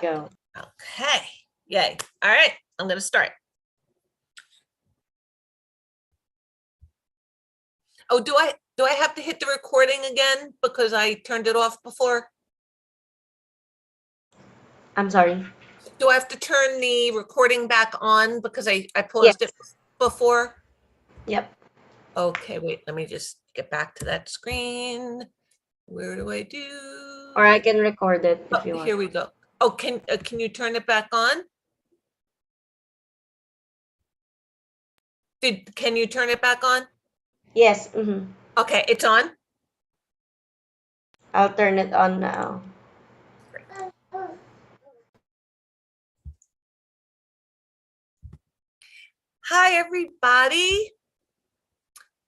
Go. Okay, yay. All right, I'm going to start. Oh, do I have to hit the recording again because I turned it off before? I'm sorry. Do I have to turn the recording back on because I paused Yes. it before? Yep. Okay, wait, let me just get back to that screen. Where do I do? Or I can record it if you Oh, want. here we go. Oh, can you turn it back on? Can you turn it back on? Yes. Okay, it's on. I'll turn it on now. Hi, everybody.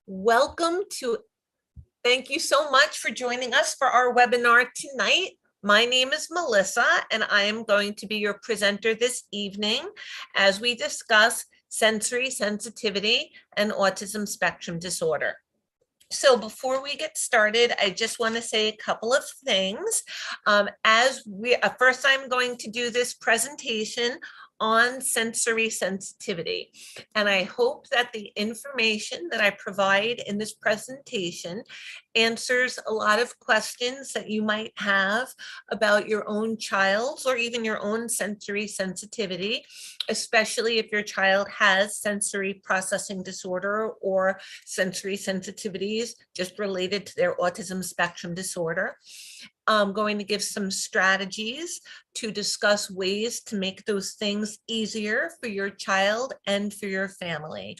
Welcome to, thank you so much for joining us for our webinar tonight. My name is Melissa, and I am going to be your presenter this evening as we discuss sensory sensitivity and autism spectrum disorder. So before we get started, I just want to say a couple of things. First, I'm going to do this presentation on sensory sensitivity. And I hope that the information that I provide in this presentation answers a lot of questions that you might have about your own child's or even your own sensory sensitivity, especially if your child has sensory processing disorder or sensory sensitivities just related to their autism spectrum disorder. I'm going to give some strategies to discuss ways to make those things easier for your child and for your family.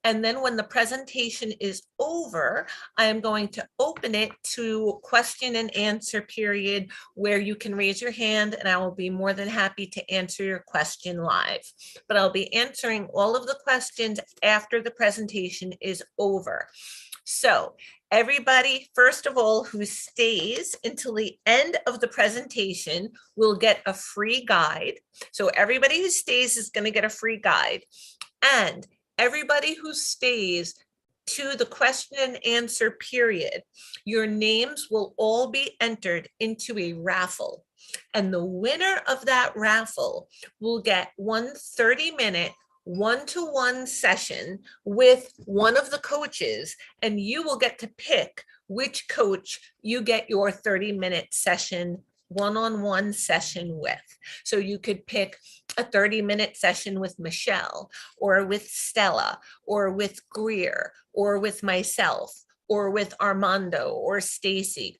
And then when the presentation is over, I am going to open it to question and answer period where you can raise your hand and I will be more than happy to answer your question live. But I'll be answering all of the questions after the presentation is over. So everybody, first of all, who stays until the end of the presentation will get a free guide. So everybody who stays is going to get a free guide. And everybody who stays to the question and answer period, your names will all be entered into a raffle. And the winner of that raffle will get 1 30-minute one-to-one session with one of the coaches, and you will get to pick which coach you get your 30-minute session, one-on-one session with. So you could pick a 30-minute session with Michelle or with Stella or with Greer or with myself or with Armando or Stacy.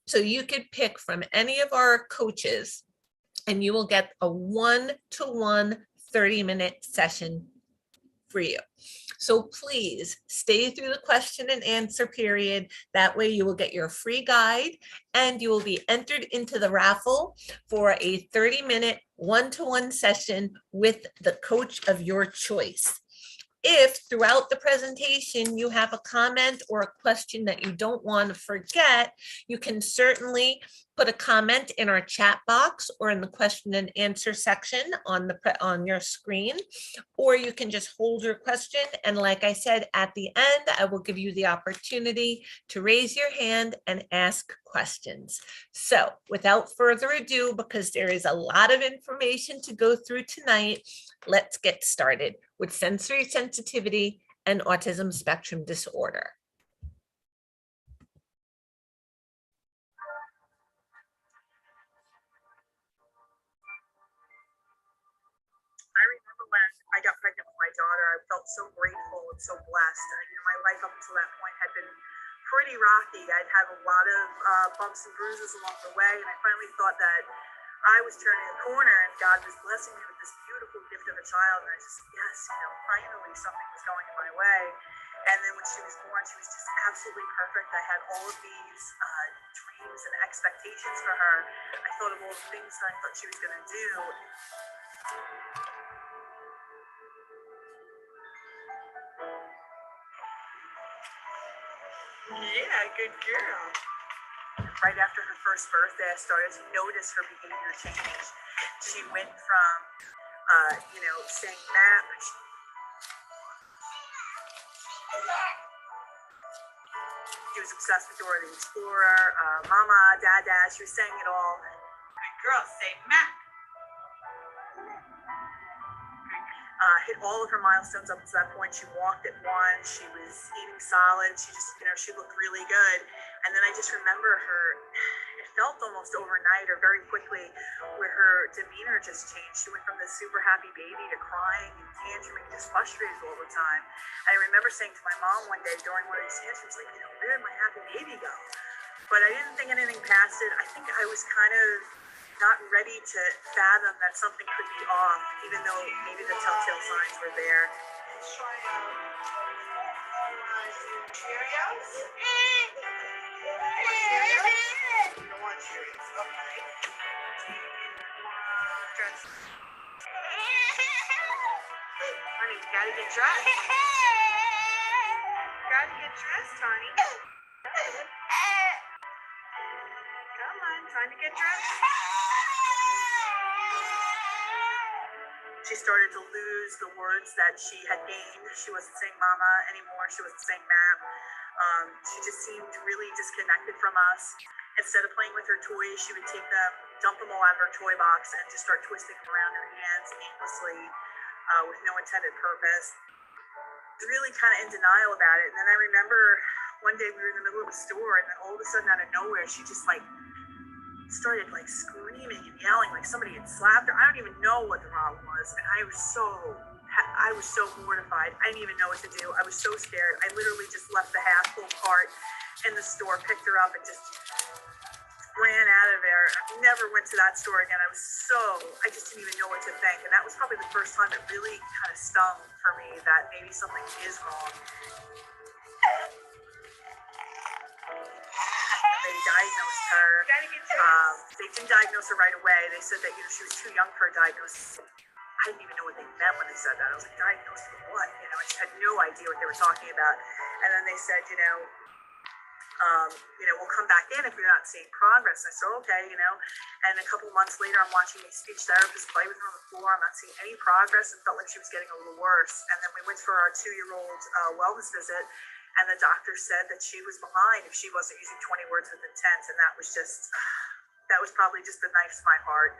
So you could pick from any of our coaches and you will get a one-to-one 30-minute session for you. So please stay through the question and answer period. That way you will get your free guide and you will be entered into the raffle for a 30-minute one-to-one session with the coach of your choice. If throughout the presentation you have a comment or a question that you don't want to forget, you can certainly put a comment in our chat box or in the question and answer section on your screen, or you can just hold your question. And like I said, at the end, I will give you the opportunity to raise your hand and ask questions. So without further ado, because there is a lot of information to go through tonight, let's get started with sensory sensitivity and autism spectrum disorder. I remember when I got pregnant with my daughter, I felt so grateful and so blessed. My life up until that point had been pretty rocky. I'd had a lot of bumps and bruises along the way, and I finally thought that I was turning a corner and God was blessing me with this beautiful gift of a child. And I just, yes, finally something was going my way. And then when she was born, she was just absolutely perfect. I had all of these dreams and expectations for her. I thought of all the things that I thought she was going to do. Yeah, good girl. Right after her first birthday, I started to notice her behavior change. She went from, saying that. She was obsessed with Dora the Explorer, Mama, Dada. She was saying it all. Good girl, say Mac. hit all of her milestones up to that point. She walked at 1, she was eating solid, she just, she looked really good. And then I just remember her, it felt almost overnight or very quickly, where her demeanor just changed. She went from this super happy baby to crying and tantruming, just frustrated all the time. And I remember saying to my mom one day during one of these tantrums, like, where did my happy baby go? But I didn't think anything past it. I think I was kind of not ready to fathom that something could be off, even though maybe the telltale signs were there. Let's try Cheerios? You don't want Cheerios? Okay. Dress. Honey, you gotta get dressed. Gotta get dressed, honey. Come on, time to get dressed. She started to lose the words that she had gained. She wasn't saying mama anymore. She wasn't saying ma'am. She just seemed really disconnected from us. Instead of playing with her toys, she would take them, dump them all out of her toy box, and just start twisting them around her hands aimlessly with no intended purpose. I was really kind of in denial about it. And then I remember one day we were in the middle of a store, and then all of a sudden out of nowhere, she just started screaming and yelling like somebody had slapped her. I don't even know what the problem was, and I was so mortified. I didn't even know what to do. I was so scared. I literally just left the half full cart in the store, picked her up, and just ran out of there. I never went to that store again. I just didn't even know what to think, and that was probably the first time it really kind of stung for me that maybe something is wrong. They diagnosed her. They didn't diagnose her right away. They said that she was too young for a diagnosis. I didn't even know what they meant when they said that. I was like, diagnosed with what? I just had no idea what they were talking about. And then they said, we'll come back in if you're not seeing progress. And I said, okay, And a couple months later, I'm watching a speech therapist play with her on the floor. I'm not seeing any progress, and felt like she was getting a little worse. And then we went for our 2-year-old wellness visit. And the doctor said that she was behind if she wasn't using 20 words with intent. And that was probably just the knife to my heart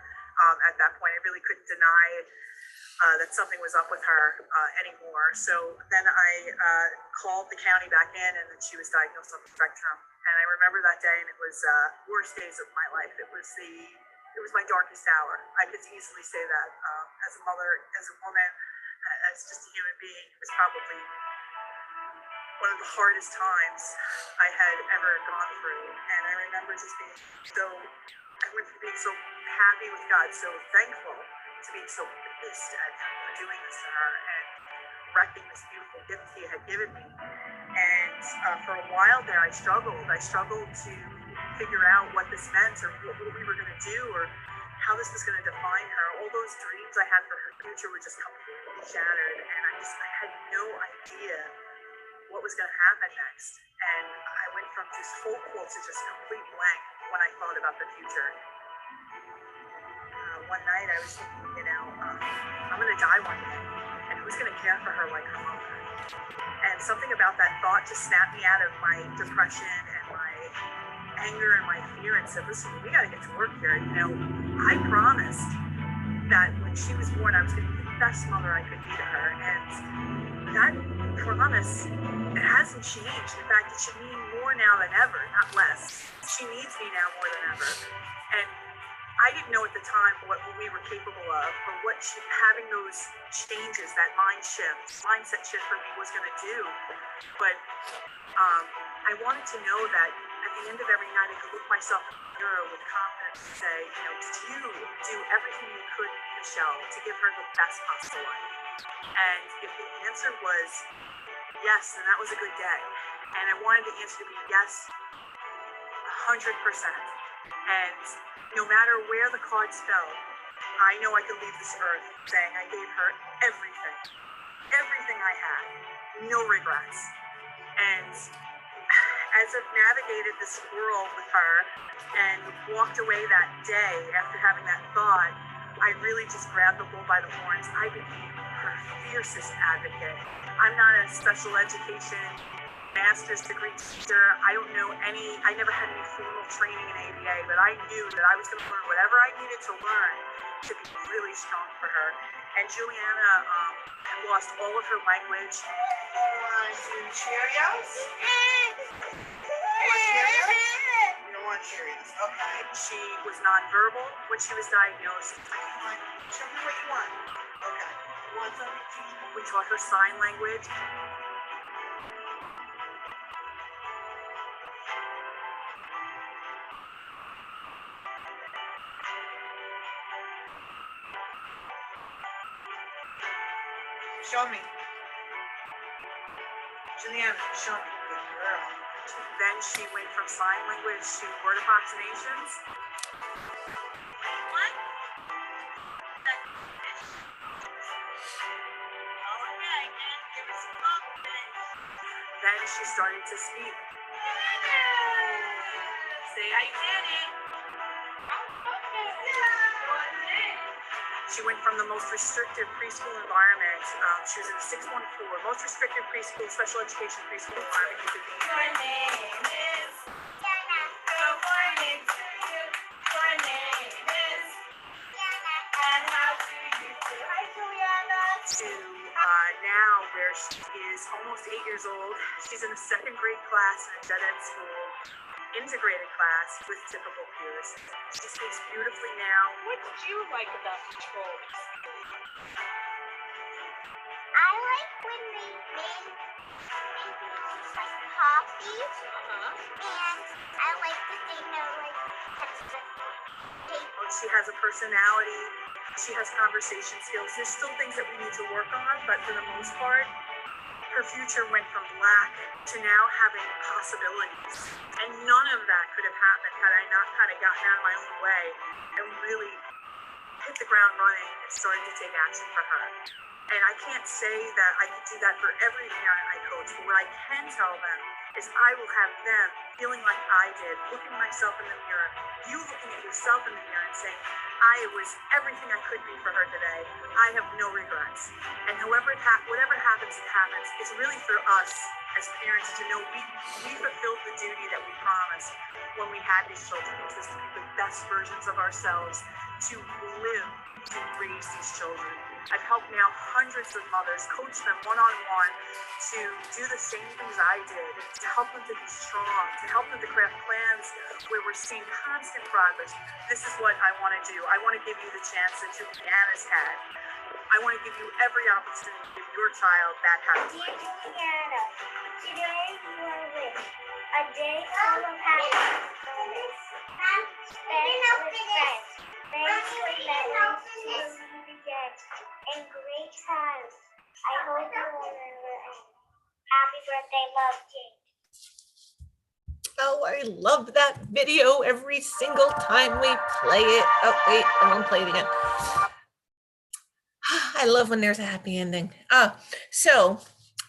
at that point. I really couldn't deny that something was up with her anymore. So then I called the county back in, and then she was diagnosed on the spectrum. And I remember that day, and it was worst days of my life. It was my darkest hour. I could easily say that as a mother, as a woman, as just a human being. It was probably one of the hardest times I had ever gone through. And I remember just being I went from being so happy with God, so thankful, to being so pissed at him for doing this to her and wrecking this beautiful gift he had given me. And for a while there, I struggled. I struggled to figure out what this meant, or what we were going to do, or how this was going to define her. All those dreams I had for her future were just completely shattered, and I had no idea what was going to happen next. And I went from just hopeful to just complete blank when I thought about the future. One night I was thinking, I'm going to die one day, and who's going to care for her like her mother? And something about that thought just snapped me out of my depression and my anger and my fear, and said, listen, we got to get to work here. I promised that when she was born, I was going to be the best mother I could be to her. And that promise, it hasn't changed. In fact, it should mean more now than ever, not less. She needs me now more than ever. And I didn't know at the time what we were capable of, or what having those changes, that mindset shift for me was going to do. But I wanted to know that at the end of every night, I could look myself in the mirror with confidence and say, did you do everything you could, Michelle, to give her the best possible life? And if the answer was yes, then that was a good day. And I wanted the answer to be yes, 100%. And no matter where the cards fell, I know I could leave this earth saying I gave her everything I had, no regrets. And as I've navigated this world with her and walked away that day after having that thought, I really just grabbed the bull by the horns. I became her fiercest advocate. I'm not a special education master's degree teacher. I don't know I never had any formal training in ABA, but I knew that I was going to learn whatever I needed to learn to be really strong for her. And Juliana had lost all of her language. You want Cheerios? You don't want Cheerios? Okay. She was nonverbal when she was diagnosed. Show me what you want. Okay. You want something? We taught her sign language. Show me. Juliana, show me. Good girl. Then she went from sign language to word approximations. What? Okay, and give us a compliment. Then she started to speak. Say, I did it. She went from the most restrictive preschool environment. She was in 614, most restrictive preschool, special education preschool environment you could be in. Your name is Jana. Good morning to you. Your name is Jana. And how do you do? Hi, Juliana. To now, where she is almost 8 years old. She's in a second grade class in a dead end school. Integrated class with typical peers. She speaks beautifully now. What did you like about the trolls? I like when they make like coffee, and I like that they know like touch the table. She has a personality. She has conversation skills. There's still things that we need to work on, but for the most part, her future went from lack to now having possibilities. And none of that could have happened had I not kind of gotten out of my own way and really hit the ground running and started to take action for her. And I can't say that I can do that for every parent I coach, but what I can tell them is I will have them feeling like I did, looking myself in the mirror, you looking at yourself in the mirror and saying, I was everything I could be for her today. I have no regrets. And whatever happens, it happens. It's really for us as parents to know we fulfilled the duty that we promised when we had these children, which was to be the best versions of ourselves, to live, to raise these children. I've helped now hundreds of mothers, coach them one-on-one to do the same things I did, to help them to be strong, to help them to craft plans where we're seeing constant progress. This is what I want to do. I want to give you the chance that Juliana's had. I want to give you every opportunity to give your child that happiness. Dear Juliana, today you are with a day full of happiness, spent with friends, friends with memories to believe again, and great times. I hope you will remember. Happy birthday, love, Jane. Oh, I love that video every single time we play it. Oh, wait, I won't play it again. I love when there's a happy ending. So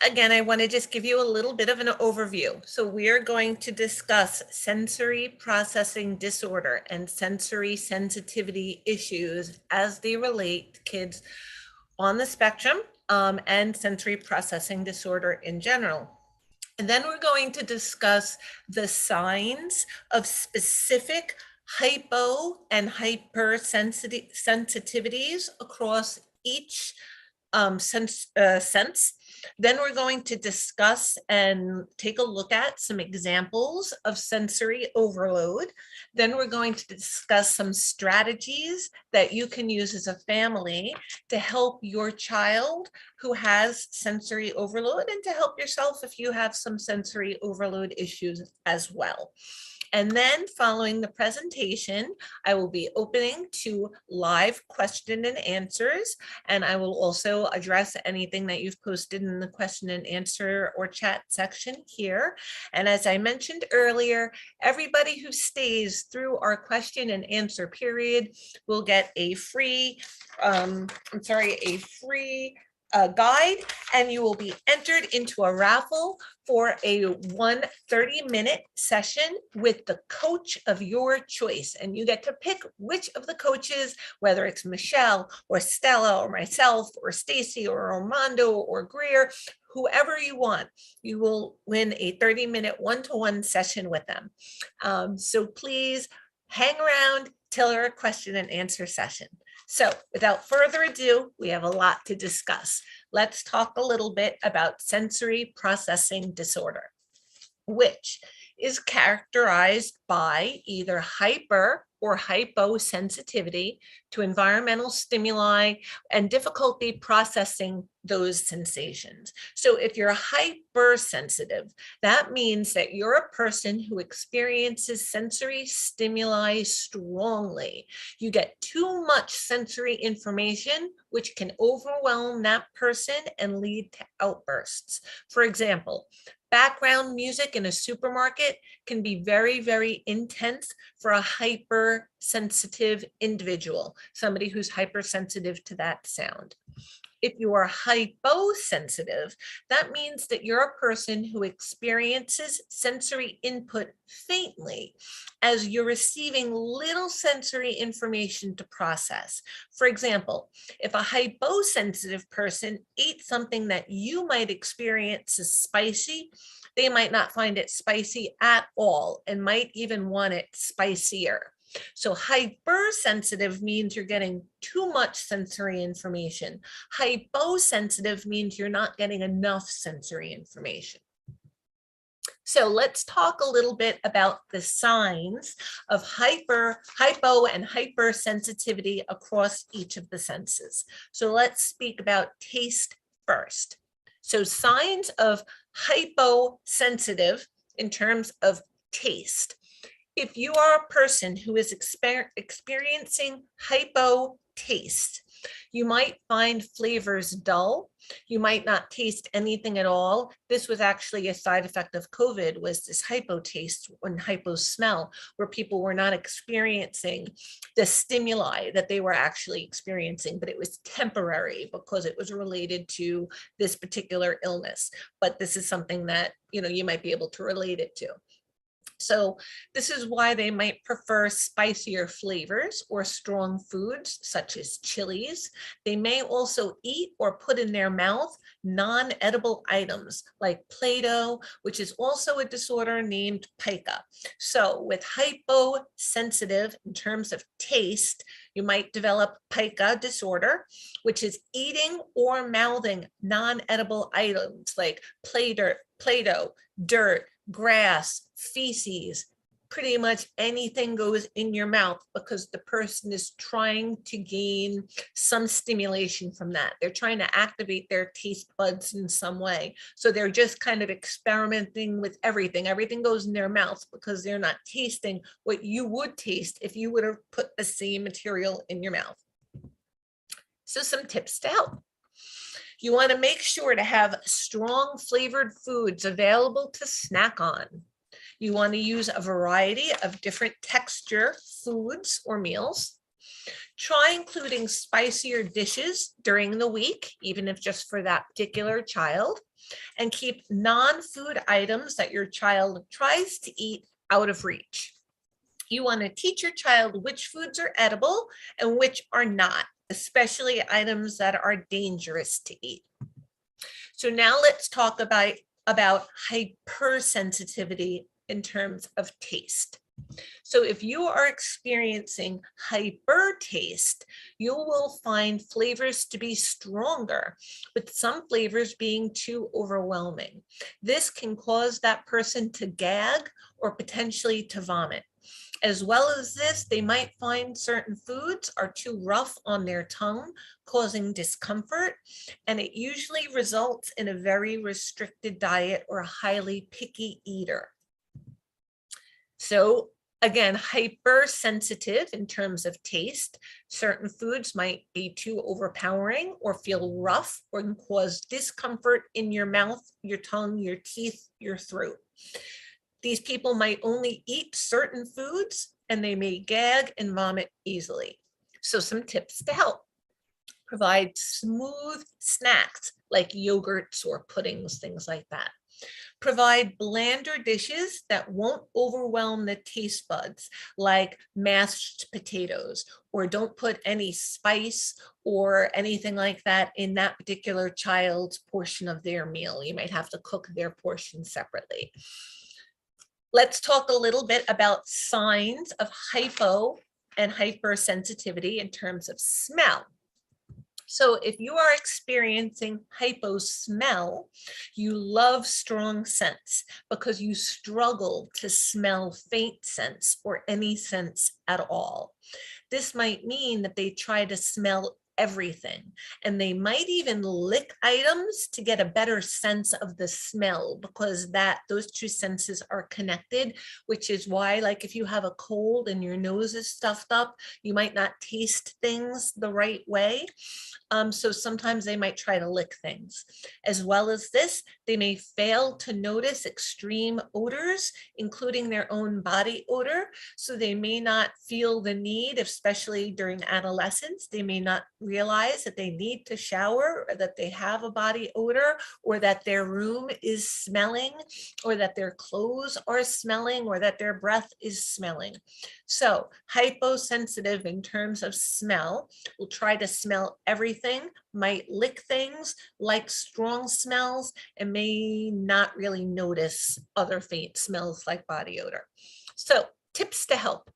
again, I want to just give you a little bit of an overview. So we are going to discuss sensory processing disorder and sensory sensitivity issues as they relate to kids on the spectrum and sensory processing disorder in general. And then we're going to discuss the signs of specific hypo and hypersensitivities across each sense. Then we're going to discuss and take a look at some examples of sensory overload. Then we're going to discuss some strategies that you can use as a family to help your child who has sensory overload and to help yourself if you have some sensory overload issues as well. And then following the presentation, I will be opening to live question and answers, and I will also address anything that you've posted in the question and answer or chat section here. And as I mentioned earlier, everybody who stays through our question and answer period will get a free, guide, and you will be entered into a raffle for a 30-minute session with the coach of your choice. And you get to pick which of the coaches, whether it's Michelle or Stella or myself or Stacy or Armando or Greer, whoever you want, you will win a 30-minute one-to-one session with them. So please hang around till our question and answer session. So without further ado, we have a lot to discuss. Let's talk a little bit about sensory processing disorder, which is characterized by either hyper or hyposensitivity to environmental stimuli and difficulty processing those sensations. So if you're hypersensitive, that means that you're a person who experiences sensory stimuli strongly. You get too much sensory information, which can overwhelm that person and lead to outbursts. For example, background music in a supermarket can be very, very intense for a hypersensitive individual, somebody who's hypersensitive to that sound. If you are hyposensitive, that means that you're a person who experiences sensory input faintly as you're receiving little sensory information to process. For example, if a hyposensitive person ate something that you might experience as spicy, they might not find it spicy at all and might even want it spicier. So hypersensitive means you're getting too much sensory information. Hyposensitive means you're not getting enough sensory information. So let's talk a little bit about the signs of hypo and hypersensitivity across each of the senses. So let's speak about taste first. So signs of hyposensitive in terms of taste. If you are a person who is experiencing hypo taste, you might find flavors dull. You might not taste anything at all. This was actually a side effect of COVID, was this hypo taste and hypo smell, where people were not experiencing the stimuli that they were actually experiencing, but it was temporary because it was related to this particular illness. But this is something that, you might be able to relate it to. So this is why they might prefer spicier flavors or strong foods such as chilies. They may also eat or put in their mouth non-edible items like Play-Doh, which is also a disorder named pica. So with hyposensitive in terms of taste, you might develop pica disorder, which is eating or mouthing non-edible items like Play-Doh, dirt, grass, feces, pretty much anything goes in your mouth because the person is trying to gain some stimulation from that. They're trying to activate their taste buds in some way. So they're just kind of experimenting with everything. Everything goes in their mouth because they're not tasting what you would taste if you would have put the same material in your mouth. So some tips to help. You want to make sure to have strong flavored foods available to snack on. You want to use a variety of different texture foods or meals. Try including spicier dishes during the week, even if just for that particular child, and keep non-food items that your child tries to eat out of reach. You want to teach your child which foods are edible and which are not, especially items that are dangerous to eat. So now let's talk about hypersensitivity in terms of taste. So if you are experiencing hyper taste, you will find flavors to be stronger, with some flavors being too overwhelming. This can cause that person to gag or potentially to vomit. As well as this, they might find certain foods are too rough on their tongue, causing discomfort, and it usually results in a very restricted diet or a highly picky eater. So again, hypersensitive in terms of taste. Certain foods might be too overpowering or feel rough or can cause discomfort in your mouth, your tongue, your teeth, your throat. These people might only eat certain foods and they may gag and vomit easily. So some tips to help. Provide smooth snacks like yogurts or puddings, things like that. Provide blander dishes that won't overwhelm the taste buds, like mashed potatoes, or don't put any spice or anything like that in that particular child's portion of their meal. You might have to cook their portion separately. Let's talk a little bit about signs of hypo and hypersensitivity in terms of smell. So if you are experiencing hypo smell, you love strong scents because you struggle to smell faint scents or any scents at all. This might mean that they try to smell everything, and they might even lick items to get a better sense of the smell, because those two senses are connected, which is why, like, if you have a cold and your nose is stuffed up, you might not taste things the right way. So sometimes they might try to lick things. As well as this, they may fail to notice extreme odors, including their own body odor. So they may not feel the need, especially during adolescence, they may not realize that they need to shower, or that they have a body odor, or that their room is smelling, or that their clothes are smelling, or that their breath is smelling. So hyposensitive in terms of smell will try to smell everything, might lick things, like strong smells, and may not really notice other faint smells like body odor. So tips to help: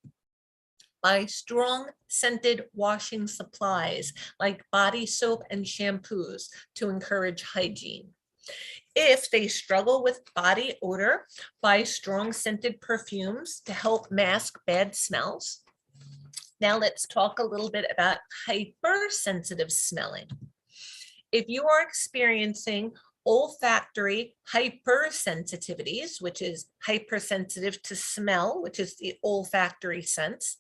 buy strong scented washing supplies like body soap and shampoos to encourage hygiene. If they struggle with body odor, buy strong scented perfumes to help mask bad smells. Now let's talk a little bit about hypersensitive smelling. If you are experiencing olfactory hypersensitivities, which is hypersensitive to smell, which is the olfactory sense,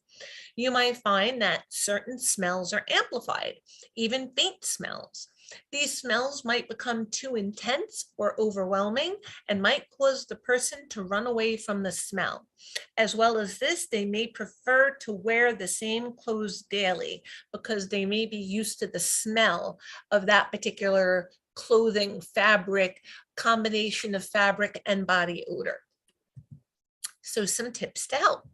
you might find that certain smells are amplified, even faint smells. These smells might become too intense or overwhelming and might cause the person to run away from the smell. As well as this, they may prefer to wear the same clothes daily because they may be used to the smell of that particular clothing, fabric, combination of fabric and body odor. So some tips to help: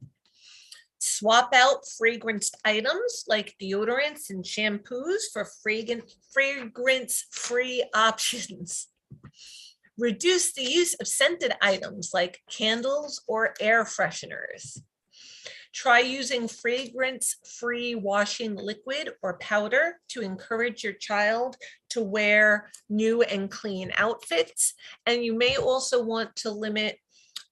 swap out fragranced items like deodorants and shampoos for fragrance-free options. Reduce the use of scented items like candles or air fresheners. Try using fragrance-free washing liquid or powder to encourage your child to wear new and clean outfits. And you may also want to limit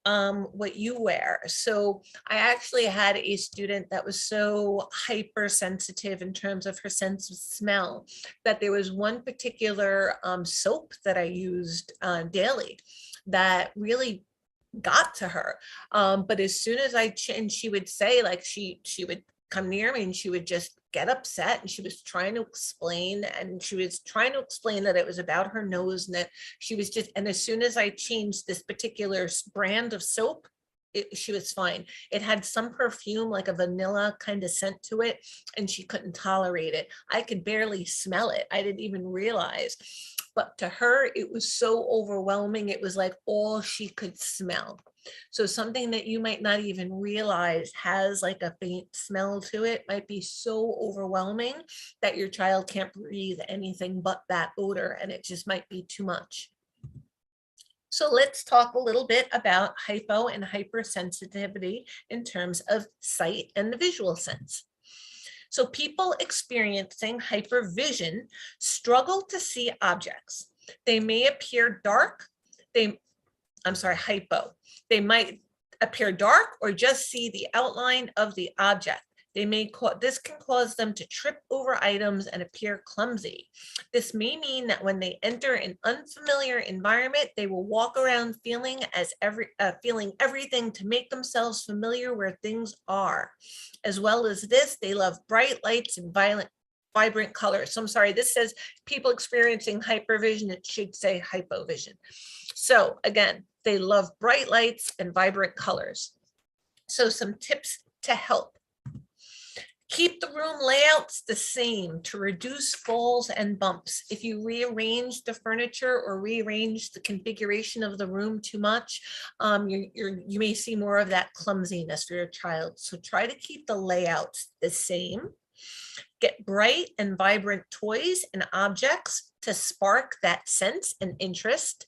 what you wear. So I actually had a student that was so hypersensitive in terms of her sense of smell that there was one particular soap that I used daily that really got to her. But as soon as and she would say, like, she would come near me and she would just get upset, and she was trying to explain that it was about her nose, and that she was just, and as soon as I changed this particular brand of soap, she was fine. It had some perfume, like a vanilla kind of scent to it, and she couldn't tolerate it. I could barely smell it. I didn't even realize. But to her, it was so overwhelming. It was like all she could smell. So something that you might not even realize has like a faint smell to it might be so overwhelming that your child can't breathe anything but that odor, and it just might be too much. So let's talk a little bit about hypo and hypersensitivity in terms of sight and the visual sense. So people experiencing hypervision struggle to see objects. They may appear dark. Hypo. They might appear dark or just see the outline of the object. This can cause them to trip over items and appear clumsy. This may mean that when they enter an unfamiliar environment, they will walk around feeling everything to make themselves familiar where things are. As well as this, they love bright lights and vibrant colors. So I'm sorry, this says people experiencing hypervision. It should say hypovision. So again, they love bright lights and vibrant colors. So some tips to help. Keep the room layouts the same to reduce falls and bumps. If you rearrange the furniture or rearrange the configuration of the room too much, you may see more of that clumsiness for your child. So try to keep the layouts the same. Get bright and vibrant toys and objects to spark that sense and interest.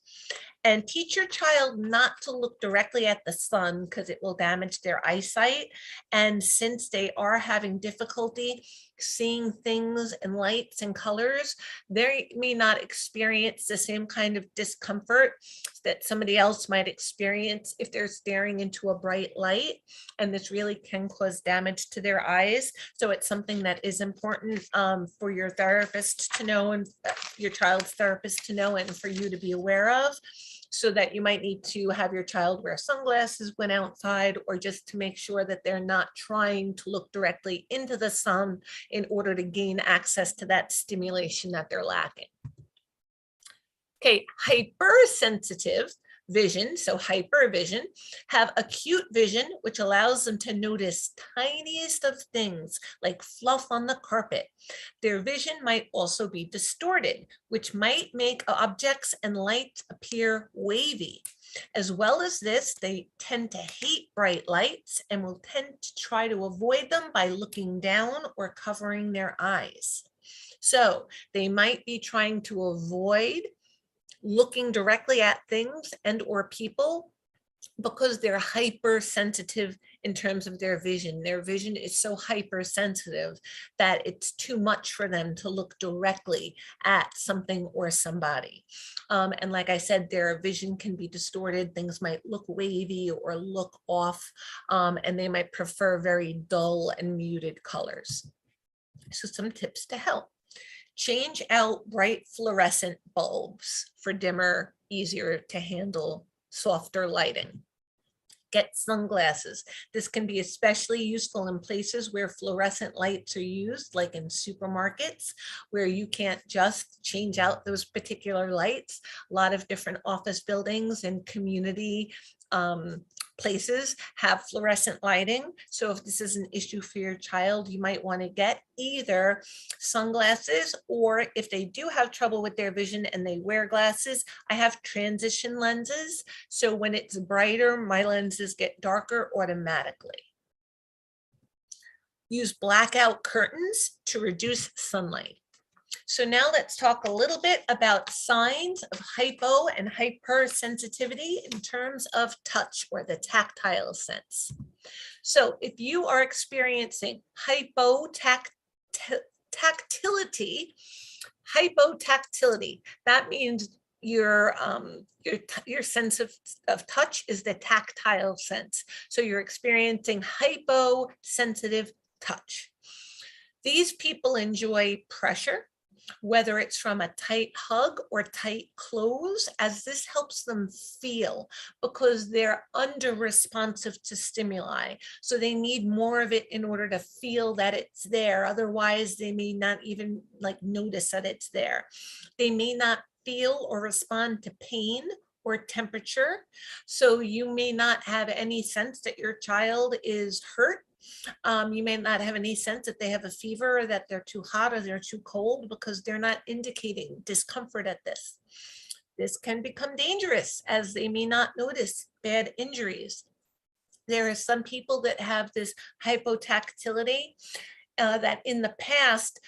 And teach your child not to look directly at the sun because it will damage their eyesight. And since they are having difficulty seeing things and lights and colors, they may not experience the same kind of discomfort that somebody else might experience if they're staring into a bright light. And this really can cause damage to their eyes. So it's something that is important for your therapist to know, and your child's therapist to know, and for you to be aware of. So that you might need to have your child wear sunglasses when outside, or just to make sure that they're not trying to look directly into the sun in order to gain access to that stimulation that they're lacking. Okay, hypersensitive vision, so hypervision, have acute vision, which allows them to notice tiniest of things like fluff on the carpet. Their vision might also be distorted, which might make objects and lights appear wavy. As well as this, they tend to hate bright lights and will tend to try to avoid them by looking down or covering their eyes. So they might be trying to avoid looking directly at things and or people because they're hypersensitive in terms of their vision. Their vision is so hypersensitive that it's too much for them to look directly at something or somebody. And like I said, their vision can be distorted. Things might look wavy or look off, and they might prefer very dull and muted colors. So some tips to help. Change out bright fluorescent bulbs for dimmer, easier to handle, softer lighting. Get sunglasses. This can be especially useful in places where fluorescent lights are used, like in supermarkets, where you can't just change out those particular lights. A lot of different office buildings and community places have fluorescent lighting. So if this is an issue for your child, you might want to get either sunglasses, or if they do have trouble with their vision and they wear glasses, I have transition lenses. So when it's brighter, my lenses get darker automatically. Use blackout curtains to reduce sunlight. So now let's talk a little bit about signs of hypo and hypersensitivity in terms of touch, or the tactile sense. So if you are experiencing hypotactility, that means your sense of touch is the tactile sense. So you're experiencing hyposensitive touch. These people enjoy pressure, whether it's from a tight hug or tight close, as this helps them feel, because they're under responsive to stimuli. So they need more of it in order to feel that it's there. Otherwise, they may not even notice that it's there. They may not feel or respond to pain or temperature. So you may not have any sense that your child is hurt. You may not have any sense that they have a fever, or that they're too hot or they're too cold, because they're not indicating discomfort at this. This can become dangerous, as they may not notice bad injuries. There are some people that have this hypotactility that in the past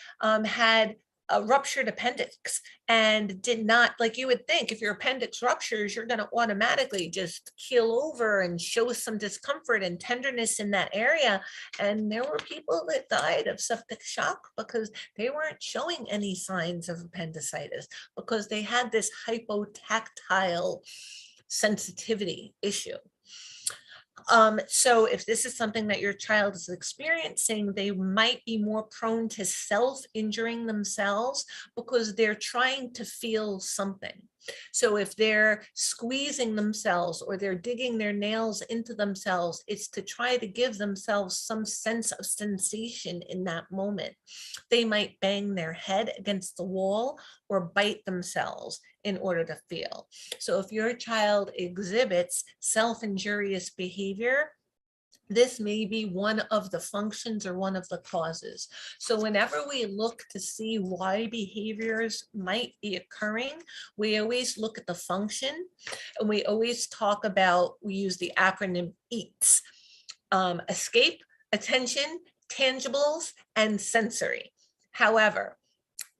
had a ruptured appendix and did not, like you would think, if your appendix ruptures, you're going to automatically just keel over and show some discomfort and tenderness in that area. And there were people that died of septic shock because they weren't showing any signs of appendicitis, because they had this hypotactile sensitivity issue. So if this is something that your child is experiencing, they might be more prone to self-injuring themselves because they're trying to feel something. So if they're squeezing themselves or they're digging their nails into themselves, it's to try to give themselves some sense of sensation in that moment. They might bang their head against the wall or bite themselves in order to feel. So if your child exhibits self-injurious behavior, this may be one of the functions or one of the causes. So whenever we look to see why behaviors might be occurring, we always look at the function, and we always talk about, we use the acronym EATS, escape, attention, tangibles, and sensory. However,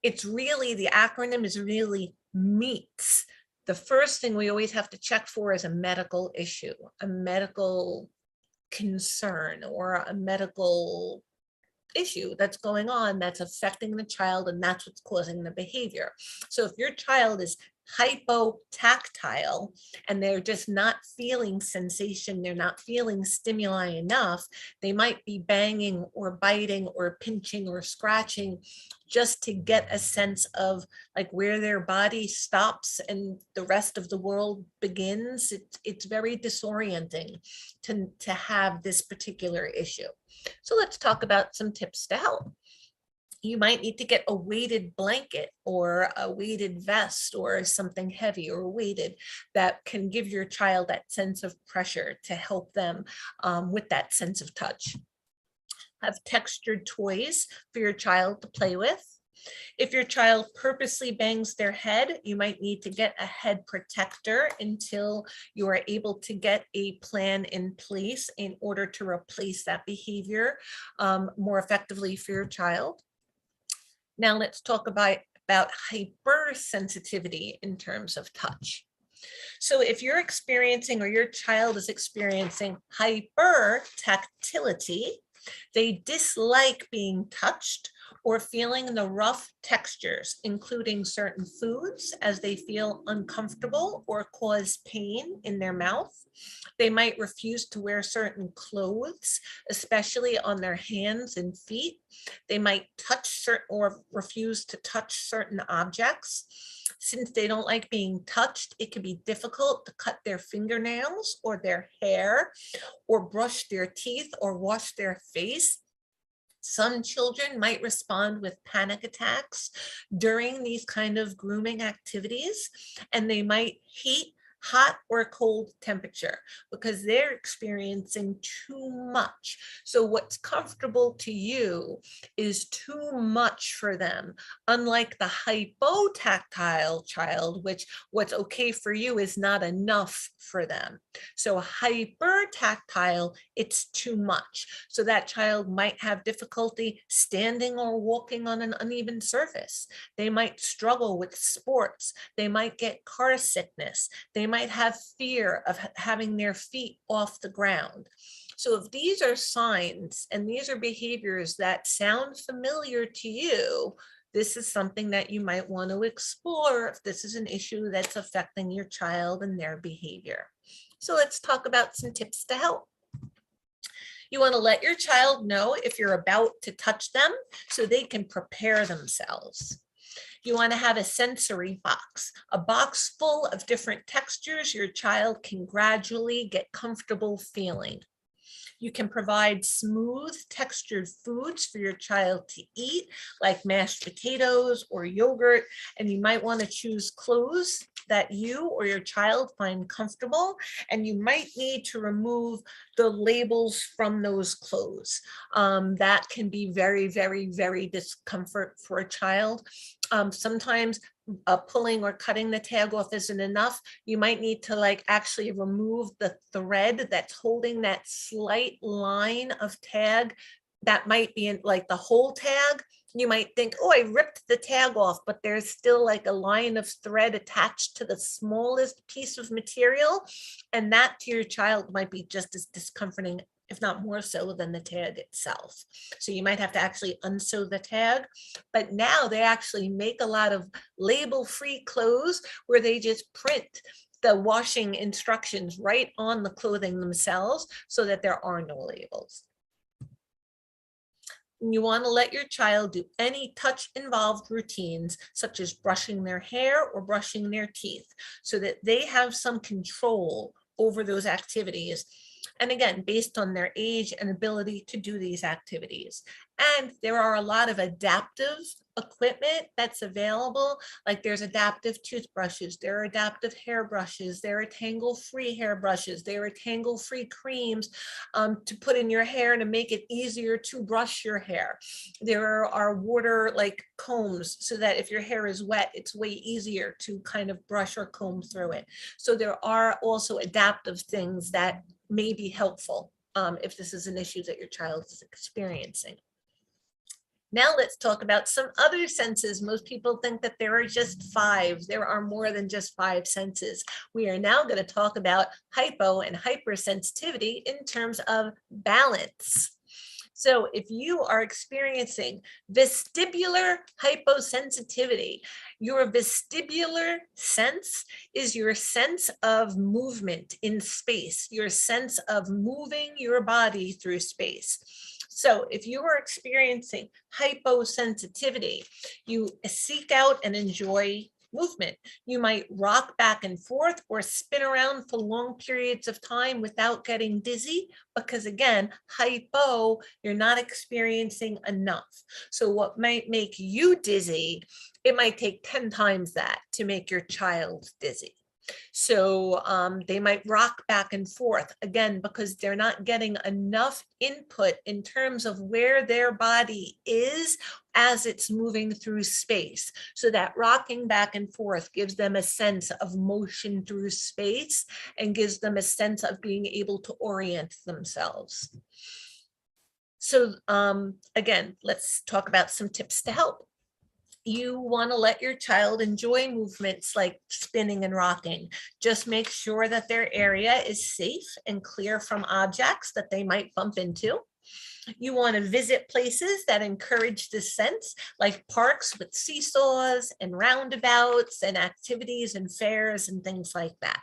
it's really, the acronym is really MEATS. The first thing we always have to check for is a medical issue, a medical concern, or a medical issue that's going on that's affecting the child, and that's what's causing the behavior. So if your child is hypotactile and they're just not feeling sensation, they're not feeling stimuli enough, they might be banging or biting or pinching or scratching just to get a sense of like where their body stops and the rest of the world begins. It's very disorienting to have this particular issue. So let's talk about some tips to help. You might need to get a weighted blanket or a weighted vest or something heavy or weighted that can give your child that sense of pressure to help them with that sense of touch. Have textured toys for your child to play with. If your child purposely bangs their head, you might need to get a head protector until you are able to get a plan in place in order to replace that behavior more effectively for your child. Now let's talk about hypersensitivity in terms of touch. So if you're experiencing, or your child is experiencing, hypertactility, they dislike being touched or feeling the rough textures, including certain foods, as they feel uncomfortable or cause pain in their mouth. They might refuse to wear certain clothes, especially on their hands and feet. They might touch certain, or refuse to touch certain objects. Since they don't like being touched, it can be difficult to cut their fingernails or their hair, or brush their teeth, or wash their face. Some children might respond with panic attacks during these kind of grooming activities, and they might hate hot or cold temperature because they're experiencing too much. So what's comfortable to you is too much for them. Unlike the hypotactile child, which what's okay for you is not enough for them. So hypertactile, it's too much. So that child might have difficulty standing or walking on an uneven surface. They might struggle with sports. They might get car sickness. They might have fear of having their feet off the ground. So if these are signs and these are behaviors that sound familiar to you, this is something that you might want to explore if this is an issue that's affecting your child and their behavior. So let's talk about some tips to help. You want to let your child know if you're about to touch them so they can prepare themselves. You want to have a sensory box, a box full of different textures your child can gradually get comfortable feeling. You can provide smooth textured foods for your child to eat, like mashed potatoes or yogurt, and you might want to choose clothes that you or your child find comfortable, and you might need to remove the labels from those clothes. That can be very, very, very discomfort for a child. Sometimes pulling or cutting the tag off isn't enough. You might need to actually remove the thread that's holding that slight line of tag that might be in the whole tag. You might think, oh, I ripped the tag off, but there's still a line of thread attached to the smallest piece of material. And that to your child might be just as discomforting, if not more so, than the tag itself. So you might have to actually unsew the tag. But now they actually make a lot of label-free clothes where they just print the washing instructions right on the clothing themselves so that there are no labels. You want to let your child do any touch-involved routines, such as brushing their hair or brushing their teeth, so that they have some control over those activities. And again, based on their age and ability to do these activities. And there are a lot of adaptive equipment that's available. Like there's adaptive toothbrushes, there are adaptive hairbrushes, there are tangle-free hairbrushes, there are tangle-free creams to put in your hair to make it easier to brush your hair. There are water like combs so that if your hair is wet, it's way easier to kind of brush or comb through it. So there are also adaptive things that may be helpful if this is an issue that your child is experiencing. Now let's talk about some other senses. Most people think that there are just 5. There are more than just 5 senses. We are now going to talk about hypo and hypersensitivity in terms of balance. So if you are experiencing vestibular hyposensitivity, your vestibular sense is your sense of movement in space, your sense of moving your body through space. So if you are experiencing hyposensitivity, you seek out and enjoy movement. You might rock back and forth or spin around for long periods of time without getting dizzy, because again, hypo, you're not experiencing enough. So what might make you dizzy, it might take 10 times that to make your child dizzy. So they might rock back and forth, again, because they're not getting enough input in terms of where their body is as it's moving through space. So that rocking back and forth gives them a sense of motion through space and gives them a sense of being able to orient themselves. So again, let's talk about some tips to help. You want to let your child enjoy movements like spinning and rocking. Just make sure that their area is safe and clear from objects that they might bump into. You want to visit places that encourage this sense, like parks with seesaws and roundabouts and activities and fairs and things like that.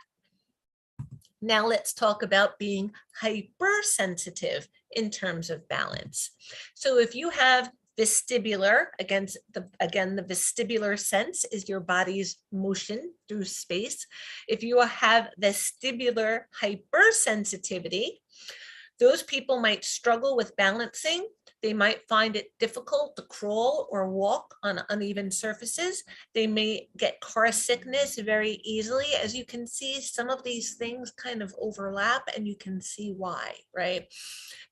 Now let's talk about being hypersensitive in terms of balance. So if you have vestibular, again, the vestibular sense is your body's motion through space. If you have vestibular hypersensitivity, those people might struggle with balancing. They might find it difficult to crawl or walk on uneven surfaces. They may get car sickness very easily. As you can see, some of these things kind of overlap and you can see why, right?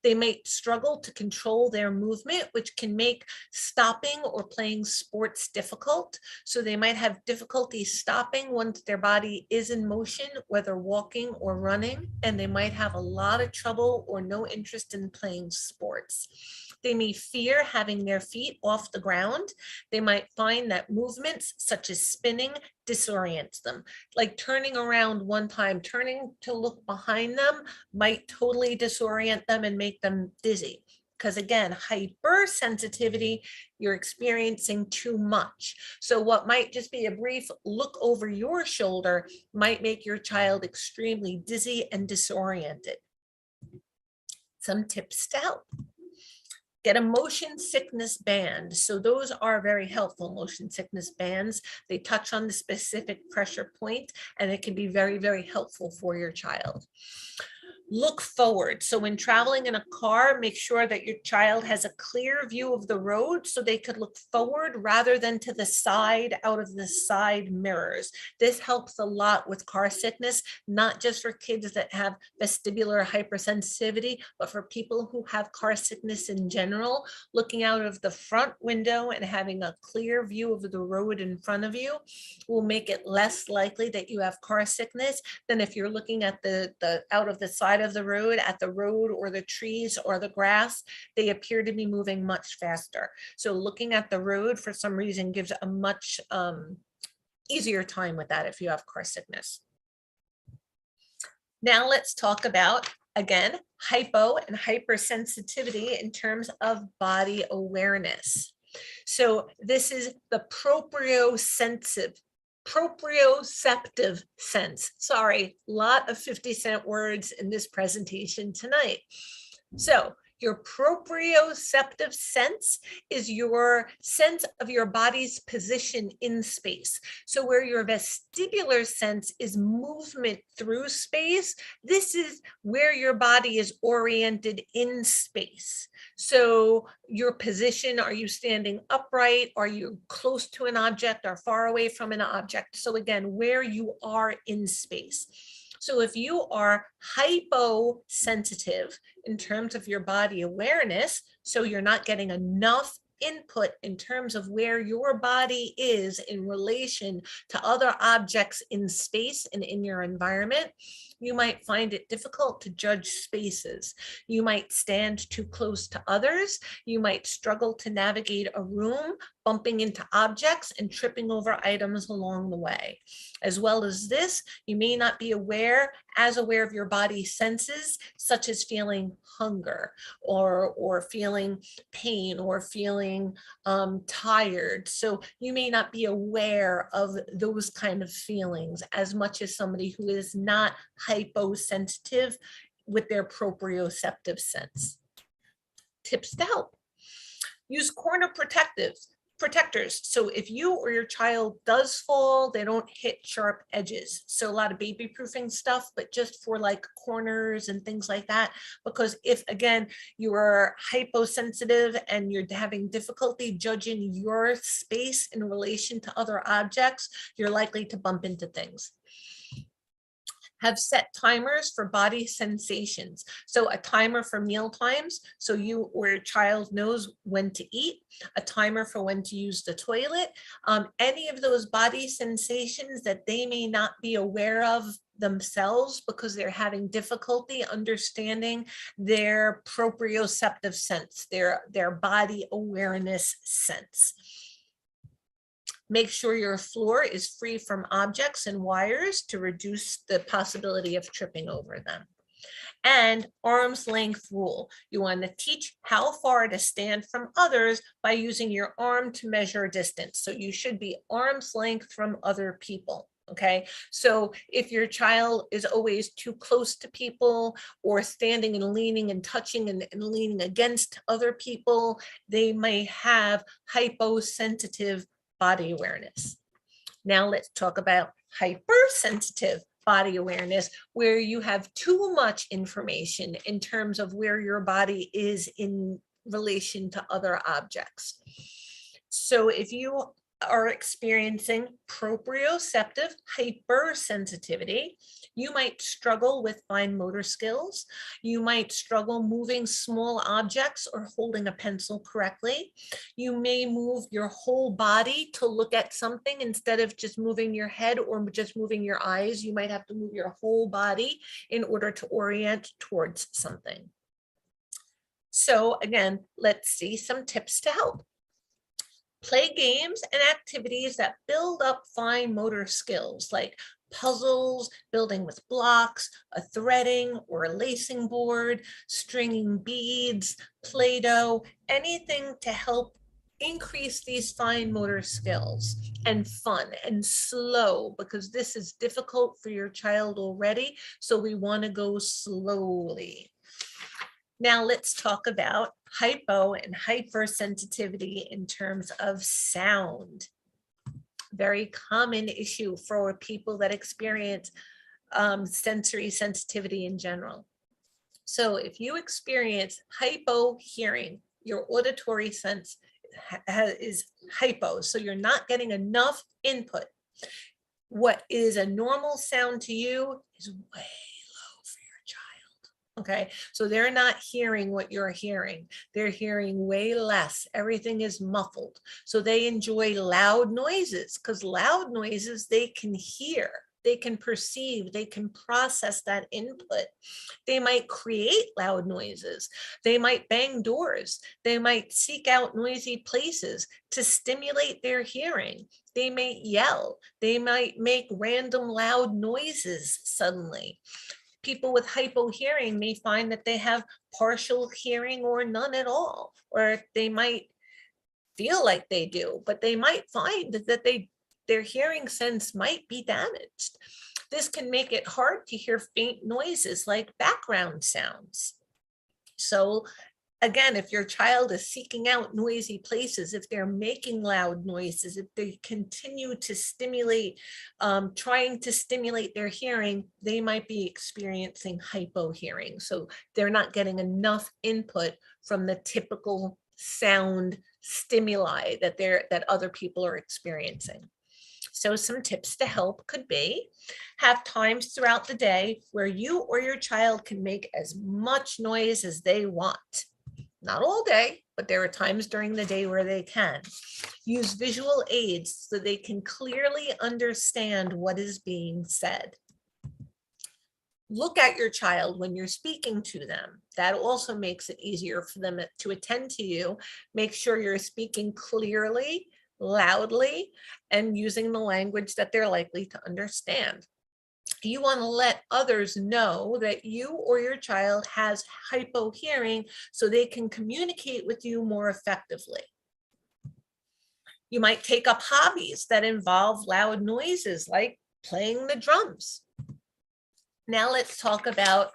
They might struggle to control their movement, which can make stopping or playing sports difficult. So they might have difficulty stopping once their body is in motion, whether walking or running, and they might have a lot of trouble or no interest in playing sports. They may fear having their feet off the ground. They might find that movements such as spinning disorients them. Like turning around one time, turning to look behind them might totally disorient them and make them dizzy. Because again, hypersensitivity, you're experiencing too much. So what might just be a brief look over your shoulder might make your child extremely dizzy and disoriented. Some tips to help. Get a motion sickness band. So those are very helpful, motion sickness bands. They touch on the specific pressure point and it can be very, very helpful for your child. Look forward. So when traveling in a car, make sure that your child has a clear view of the road so they could look forward rather than to the side out of the side mirrors. This helps a lot with car sickness, not just for kids that have vestibular hypersensitivity, but for people who have car sickness in general. Looking out of the front window and having a clear view of the road in front of you will make it less likely that you have car sickness than if you're looking at the out of the side of the road, at the road or the trees or the grass. They appear to be moving much faster. So looking at the road for some reason gives a much easier time with that if you have car sickness. Now let's talk about, again, hypo and hypersensitivity in terms of body awareness. So this is the proprioceptive sense. Sorry, lot of 50-cent words in this presentation tonight. So Your proprioceptive sense is your sense of your body's position in space. So where your vestibular sense is movement through space, this is where your body is oriented in space. So your position, are you standing upright? Are you close to an object or far away from an object? So again, where you are in space. So if you are hyposensitive in terms of your body awareness, so you're not getting enough input in terms of where your body is in relation to other objects in space and in your environment, you might find it difficult to judge spaces. You might stand too close to others. You might struggle to navigate a room, bumping into objects and tripping over items along the way. As well as this, you may not be as aware of your body senses, such as feeling hunger or feeling pain or feeling tired. So you may not be aware of those kind of feelings as much as somebody who is not hyposensitive with their proprioceptive sense. Tips to help. Use corner protectors. So if you or your child does fall, they don't hit sharp edges. So a lot of baby proofing stuff, but just for like corners and things like that. Because if, again, you are hyposensitive and you're having difficulty judging your space in relation to other objects, you're likely to bump into things. Have set timers for body sensations. So a timer for meal times, so you or your child knows when to eat, a timer for when to use the toilet, any of those body sensations that they may not be aware of themselves because they're having difficulty understanding their proprioceptive sense, their body awareness sense. Make sure your floor is free from objects and wires to reduce the possibility of tripping over them. And arm's length rule. You want to teach how far to stand from others by using your arm to measure distance. So you should be arm's length from other people. Okay, so if your child is always too close to people or standing and leaning and touching and leaning against other people, they may have hyposensitive body awareness. Now let's talk about hypersensitive body awareness, where you have too much information in terms of where your body is in relation to other objects. So if you are experiencing proprioceptive hypersensitivity, you might struggle with fine motor skills. You might struggle moving small objects or holding a pencil correctly. You may move your whole body to look at something instead of just moving your head or just moving your eyes. You might have to move your whole body in order to orient towards something. So again, let's see some tips to help. Play games and activities that build up fine motor skills like puzzles, building with blocks, a threading or a lacing board, stringing beads, Play-Doh, anything to help increase these fine motor skills, and fun and slow, because this is difficult for your child already. So we want to go slowly. Now let's talk about hypo and hypersensitivity in terms of sound. Very common issue for people that experience sensory sensitivity in general. So if you experience hypo hearing, your auditory sense is hypo, so you're not getting enough input. What is a normal sound to you is way okay, so they're not hearing what you're hearing. They're hearing way less. Everything is muffled. So they enjoy loud noises because loud noises they can hear, they can perceive, they can process that input. They might create loud noises. They might bang doors. They might seek out noisy places to stimulate their hearing. They may yell. They might make random loud noises suddenly. People with hypo hearing may find that they have partial hearing or none at all, or they might feel like they do, but they might find that their hearing sense might be damaged. This can make it hard to hear faint noises like background sounds. So Again, if your child is seeking out noisy places, if they're making loud noises, if they continue to stimulate, trying to stimulate their hearing, they might be experiencing hypohearing. So they're not getting enough input from the typical sound stimuli that other people are experiencing. So some tips to help could be have times throughout the day where you or your child can make as much noise as they want. Not all day, but there are times during the day where they can. Use visual aids so they can clearly understand what is being said. Look at your child when you're speaking to them. That also makes it easier for them to attend to you. Make sure you're speaking clearly, loudly, and using the language that they're likely to understand. You want to let others know that you or your child has hypohearing so they can communicate with you more effectively. You might take up hobbies that involve loud noises like playing the drums. Now let's talk about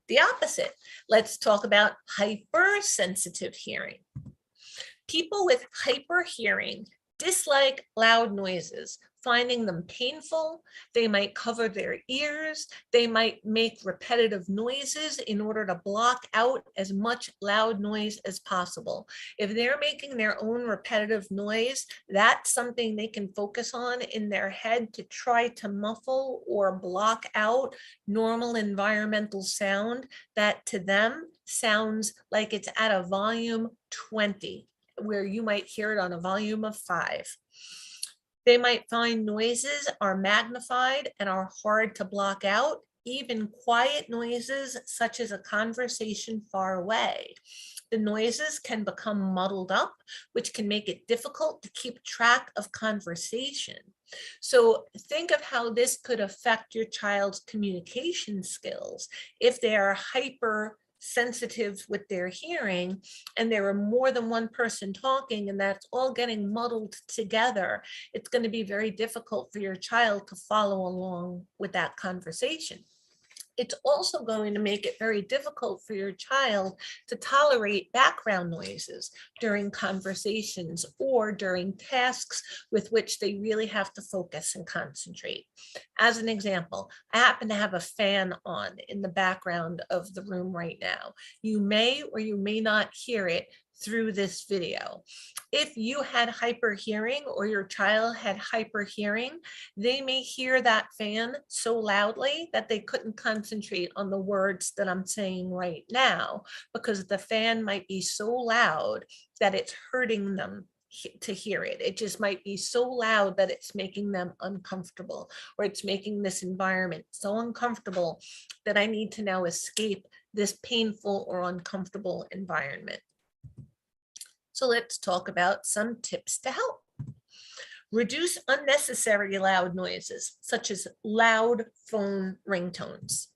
the opposite. Let's talk about hypersensitive hearing. People with hyperhearing dislike loud noises, finding them painful. They might cover their ears. They might make repetitive noises in order to block out as much loud noise as possible. If they're making their own repetitive noise, that's something they can focus on in their head to try to muffle or block out normal environmental sound that to them sounds like it's at a volume 20, where you might hear it on a volume of 5. They might find noises are magnified and are hard to block out, even quiet noises such as a conversation far away. The noises can become muddled up, which can make it difficult to keep track of conversation. So think of how this could affect your child's communication skills. If they are hypersensitive with their hearing and there are more than one person talking and that's all getting muddled together, it's going to be very difficult for your child to follow along with that conversation. It's also going to make it very difficult for your child to tolerate background noises during conversations or during tasks with which they really have to focus and concentrate. As an example, I happen to have a fan on in the background of the room right now. You may or you may not hear it through this video. If you had hyperhearing or your child had hyperhearing, they may hear that fan so loudly that they couldn't concentrate on the words that I'm saying right now, because the fan might be so loud that it's hurting them to hear it. It just might be so loud that it's making them uncomfortable, or it's making this environment so uncomfortable that I need to now escape this painful or uncomfortable environment. So let's talk about some tips to help. Reduce unnecessary loud noises, such as loud phone ringtones.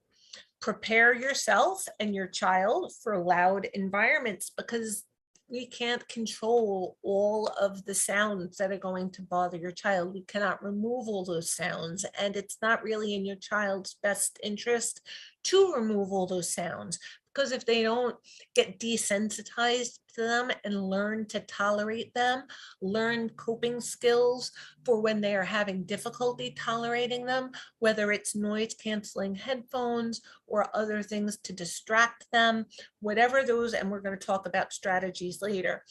Prepare yourself and your child for loud environments, because we can't control all of the sounds that are going to bother your child. We cannot remove all those sounds, and it's not really in your child's best interest to remove all those sounds, because if they don't get desensitized to them and learn to tolerate them, learn coping skills for when they are having difficulty tolerating them, whether it's noise canceling headphones or other things to distract them, whatever those, and we're going to talk about strategies later,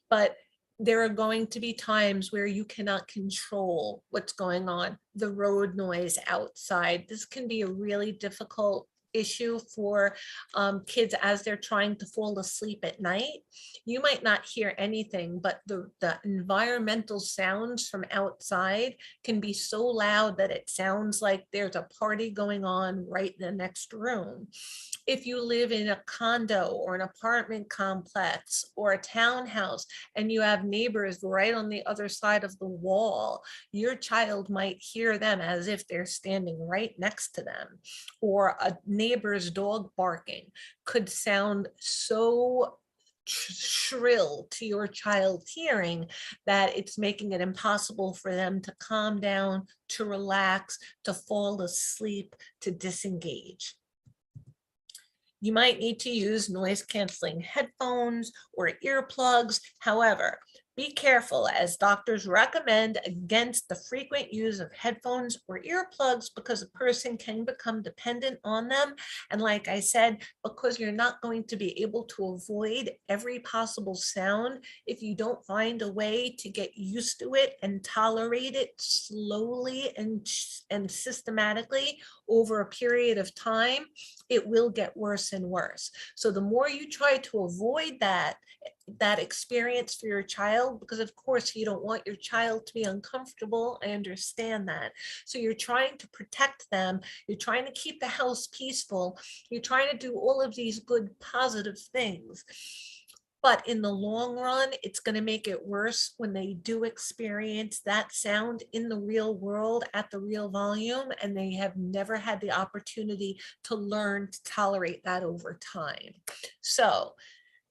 but there are going to be times where you cannot control what's going on. The road noise outside, this can be a really difficult issue for kids as they're trying to fall asleep at night. You might not hear anything, but the environmental sounds from outside can be so loud that it sounds like there's a party going on right in the next room. If you live in a condo or an apartment complex or a townhouse and you have neighbors right on the other side of the wall, your child might hear them as if they're standing right next to them. Or a neighbor's dog barking could sound so shrill to your child's hearing that it's making it impossible for them to calm down, to relax, to fall asleep, to disengage. You might need to use noise canceling headphones or earplugs. However, be careful, as doctors recommend against the frequent use of headphones or earplugs because a person can become dependent on them. And like I said, because you're not going to be able to avoid every possible sound, if you don't find a way to get used to it and tolerate it slowly and systematically over a period of time, it will get worse and worse. So the more you try to avoid that experience for your child, because of course you don't want your child to be uncomfortable, I understand that. So you're trying to protect them, you're trying to keep the house peaceful, you're trying to do all of these good positive things. But in the long run, it's going to make it worse when they do experience that sound in the real world at the real volume, and they have never had the opportunity to learn to tolerate that over time. So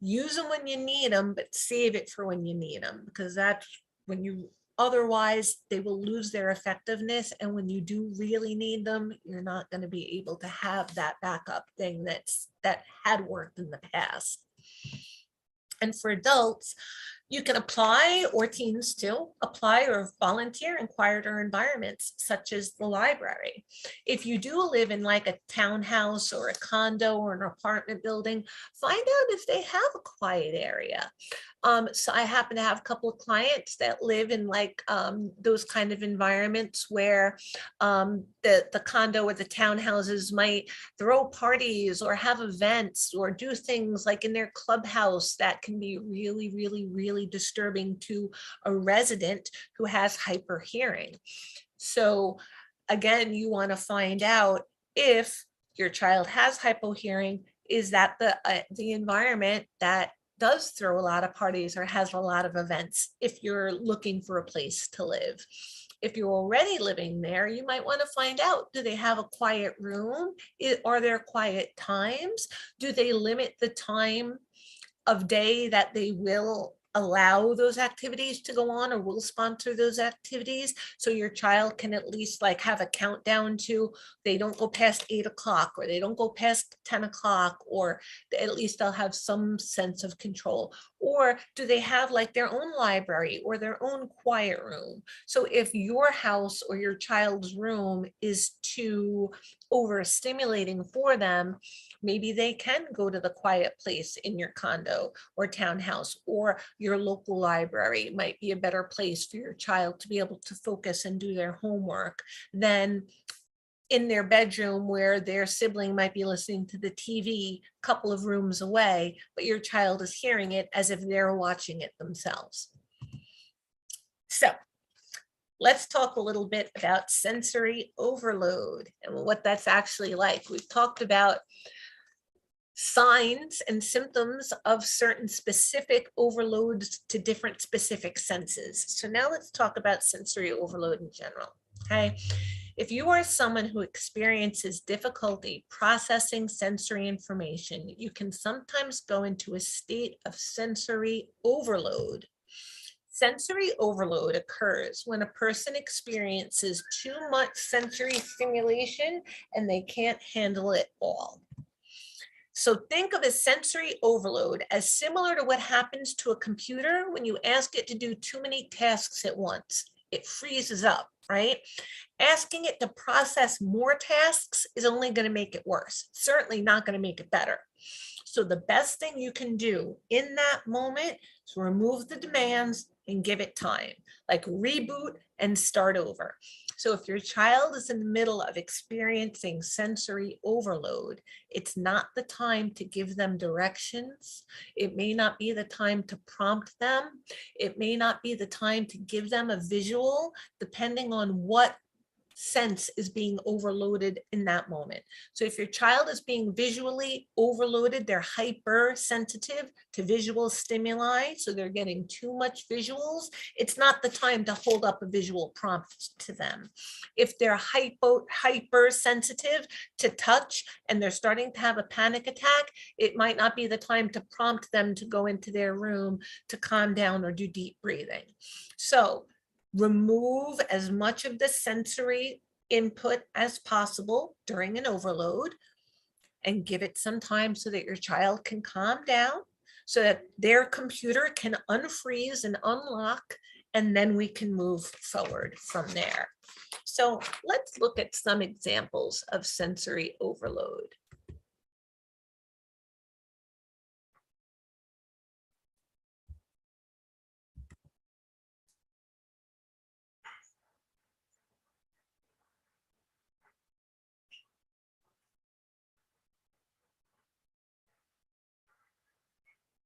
use them when you need them, but save it for when you need them, because that's when you, otherwise they will lose their effectiveness. And when you do really need them, you're not going to be able to have that backup thing that had worked in the past. And for adults, you can apply, or teens too, apply or volunteer in quieter environments, such as the library. If you do live in like a townhouse or a condo or an apartment building, find out if they have a quiet area. So I happen to have a couple of clients that live in like those kind of environments where the condo or the townhouses might throw parties or have events or do things like in their clubhouse that can be really, really, really disturbing to a resident who has hyper hearing. So again, you want to find out if your child has hypohearing, is that the environment that does throw a lot of parties or has a lot of events if you're looking for a place to live. If you're already living there, you might want to find out, do they have a quiet room? Are there quiet times? Do they limit the time of day that they will allow those activities to go on or will sponsor those activities, so your child can at least like have a countdown to, they don't go past 8 o'clock or they don't go past 10 o'clock, or at least they'll have some sense of control. Or do they have like their own library or their own quiet room? So if your house or your child's room is too overstimulating for them, maybe they can go to the quiet place in your condo or townhouse, or your local library might be a better place for your child to be able to focus and do their homework than in their bedroom where their sibling might be listening to the TV a couple of rooms away, but your child is hearing it as if they're watching it themselves. So let's talk a little bit about sensory overload and what that's actually like. We've talked about signs and symptoms of certain specific overloads to different specific senses. So now let's talk about sensory overload in general, okay? If you are someone who experiences difficulty processing sensory information, you can sometimes go into a state of sensory overload. Sensory overload occurs when a person experiences too much sensory stimulation and they can't handle it all. So think of a sensory overload as similar to what happens to a computer when you ask it to do too many tasks at once. It freezes up, right? Asking it to process more tasks is only going to make it worse, certainly not going to make it better. So the best thing you can do in that moment is remove the demands and give it time, like reboot and start over. So if your child is in the middle of experiencing sensory overload, it's not the time to give them directions. It may not be the time to prompt them. It may not be the time to give them a visual, depending on what sense is being overloaded in that moment. So if your child is being visually overloaded, they're hypersensitive to visual stimuli, so they're getting too much visuals, it's not the time to hold up a visual prompt to them. If they're hypersensitive to touch and they're starting to have a panic attack, it might not be the time to prompt them to go into their room to calm down or do deep breathing. So remove as much of the sensory input as possible during an overload. and give it some time so that your child can calm down, so that their computer can unfreeze and unlock, and then we can move forward from there. So let's look at some examples of sensory overload.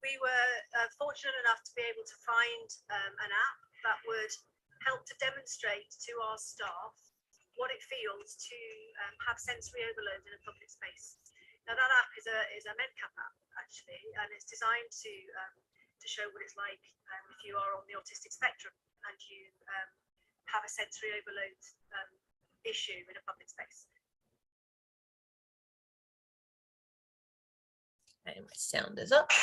We were fortunate enough to be able to find an app that would help to demonstrate to our staff what it feels to have sensory overload in a public space. Now that app is a MedCap app actually, and it's designed to show what it's like if you are on the autistic spectrum and you have a sensory overload issue in a public space. And my sound is up.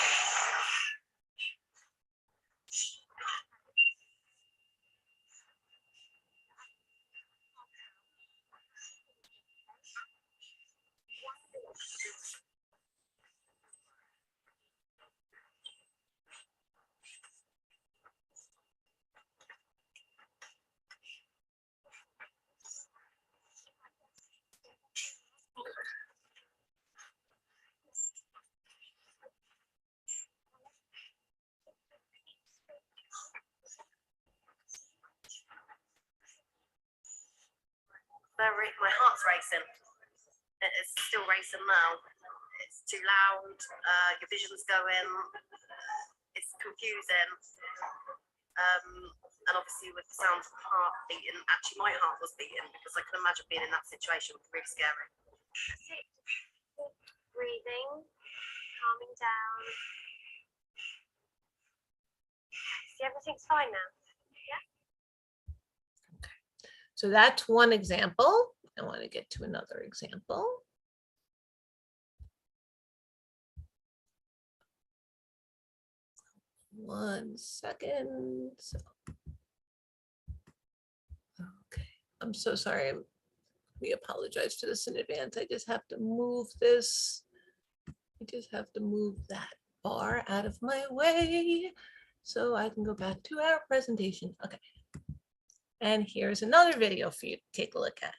My heart's racing. It's still racing now. It's too loud. Your vision's going. It's confusing. And obviously with the sounds of the heart beating, actually my heart was beating because I can imagine being in that situation. It was really scary. Breathing, calming down. See, everything's fine now. So that's one example. I want to get to another example. One second. Okay, I'm so sorry. We apologize for this in advance. I just have to move this. I just have to move that bar out of my way so I can go back to our presentation. Okay. And here's another video for you to take a look at.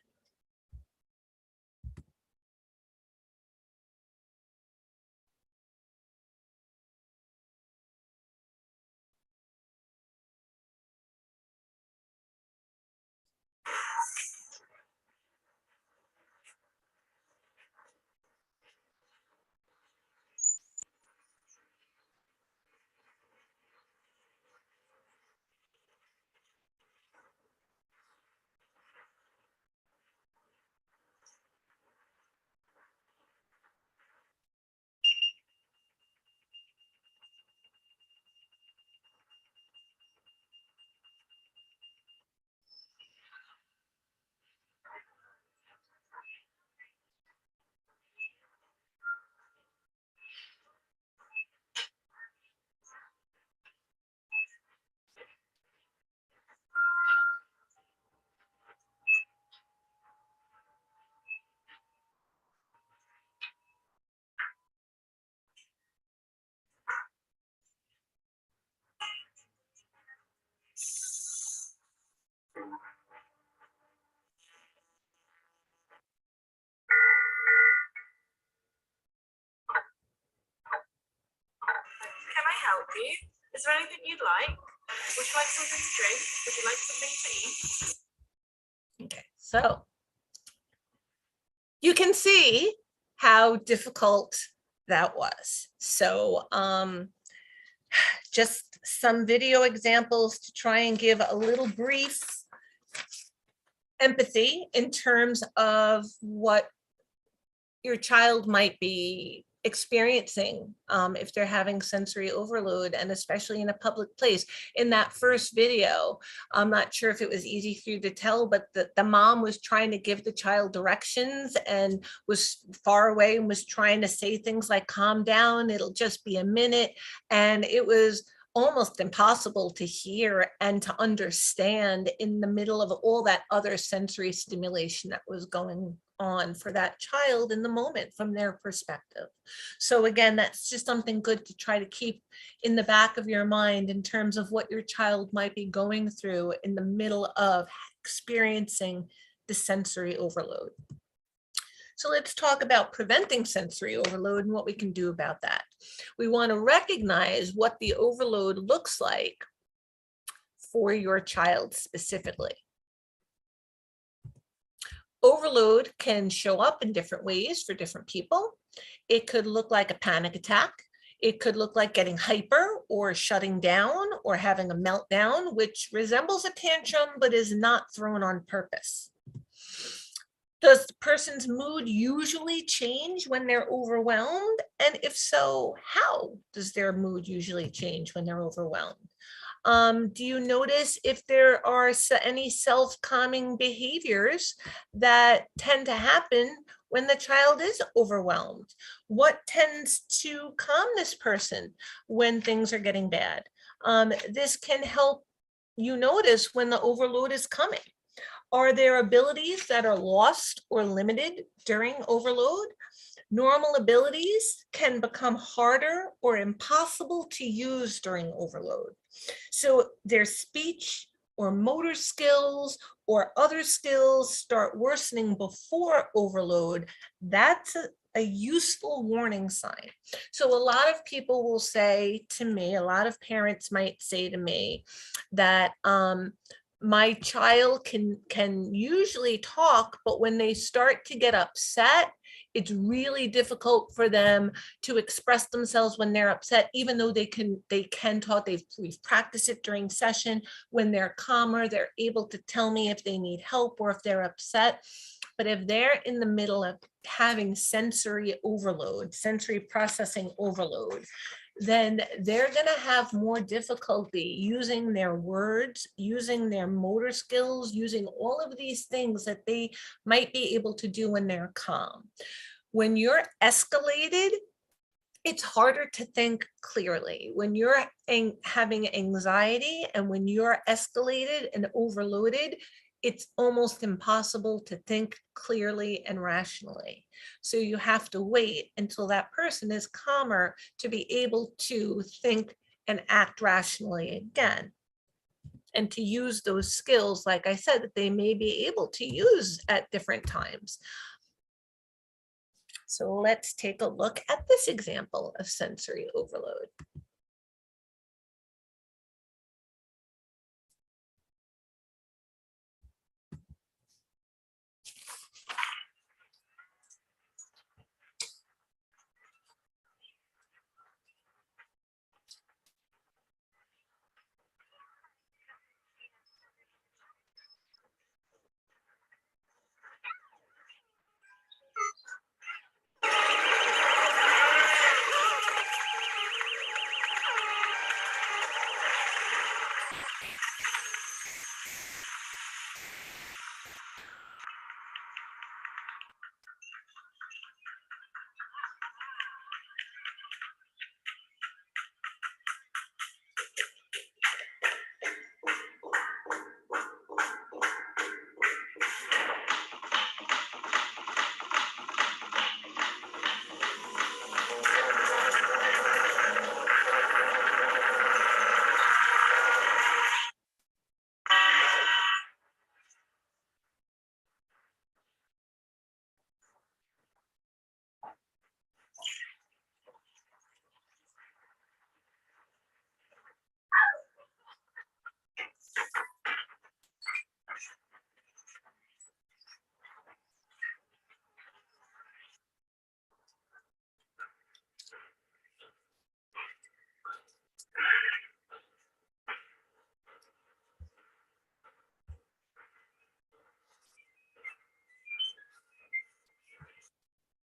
Can I help you? Is there anything you'd like? Would you like something to drink? Would you like something to eat? Okay, so you can see how difficult that was. So just some video examples to try and give a little brief empathy in terms of what your child might be experiencing if they're having sensory overload, and especially in a public place. In that first video, I'm not sure if it was easy for you to tell, but the mom was trying to give the child directions and was far away and was trying to say things like, calm down, it'll just be a minute. And it was almost impossible to hear and to understand in the middle of all that other sensory stimulation that was going on for that child in the moment from their perspective. So again, that's just something good to try to keep in the back of your mind in terms of what your child might be going through in the middle of experiencing the sensory overload. So let's talk about preventing sensory overload and what we can do about that. We want to recognize what the overload looks like for your child specifically. Overload can show up in different ways for different people. It could look like a panic attack. It could look like getting hyper or shutting down or having a meltdown, which resembles a tantrum but is not thrown on purpose. Does the person's mood usually change when they're overwhelmed? And if so, how does their mood usually change when they're overwhelmed? Do you notice if there are any self-calming behaviors that tend to happen when the child is overwhelmed? What tends to calm this person when things are getting bad? This can help you notice when the overload is coming. Are there abilities that are lost or limited during overload? Normal abilities can become harder or impossible to use during overload. So their speech or motor skills or other skills start worsening before overload. That's a useful warning sign. So a lot of people will say to me, a lot of parents might say to me that my child can usually talk, but when they start to get upset, it's really difficult for them to express themselves when they're upset, even though they can talk. We've practiced it during session. When they're calmer, they're able to tell me if they need help or if they're upset. But if they're in the middle of having sensory overload, sensory processing overload, then they're going to have more difficulty using their words, using their motor skills, using all of these things that they might be able to do when they're calm. When you're escalated, it's harder to think clearly. When you're having anxiety and when you're escalated and overloaded, it's almost impossible to think clearly and rationally. So you have to wait until that person is calmer to be able to think and act rationally again, and to use those skills, like I said, that they may be able to use at different times. So let's take a look at this example of sensory overload.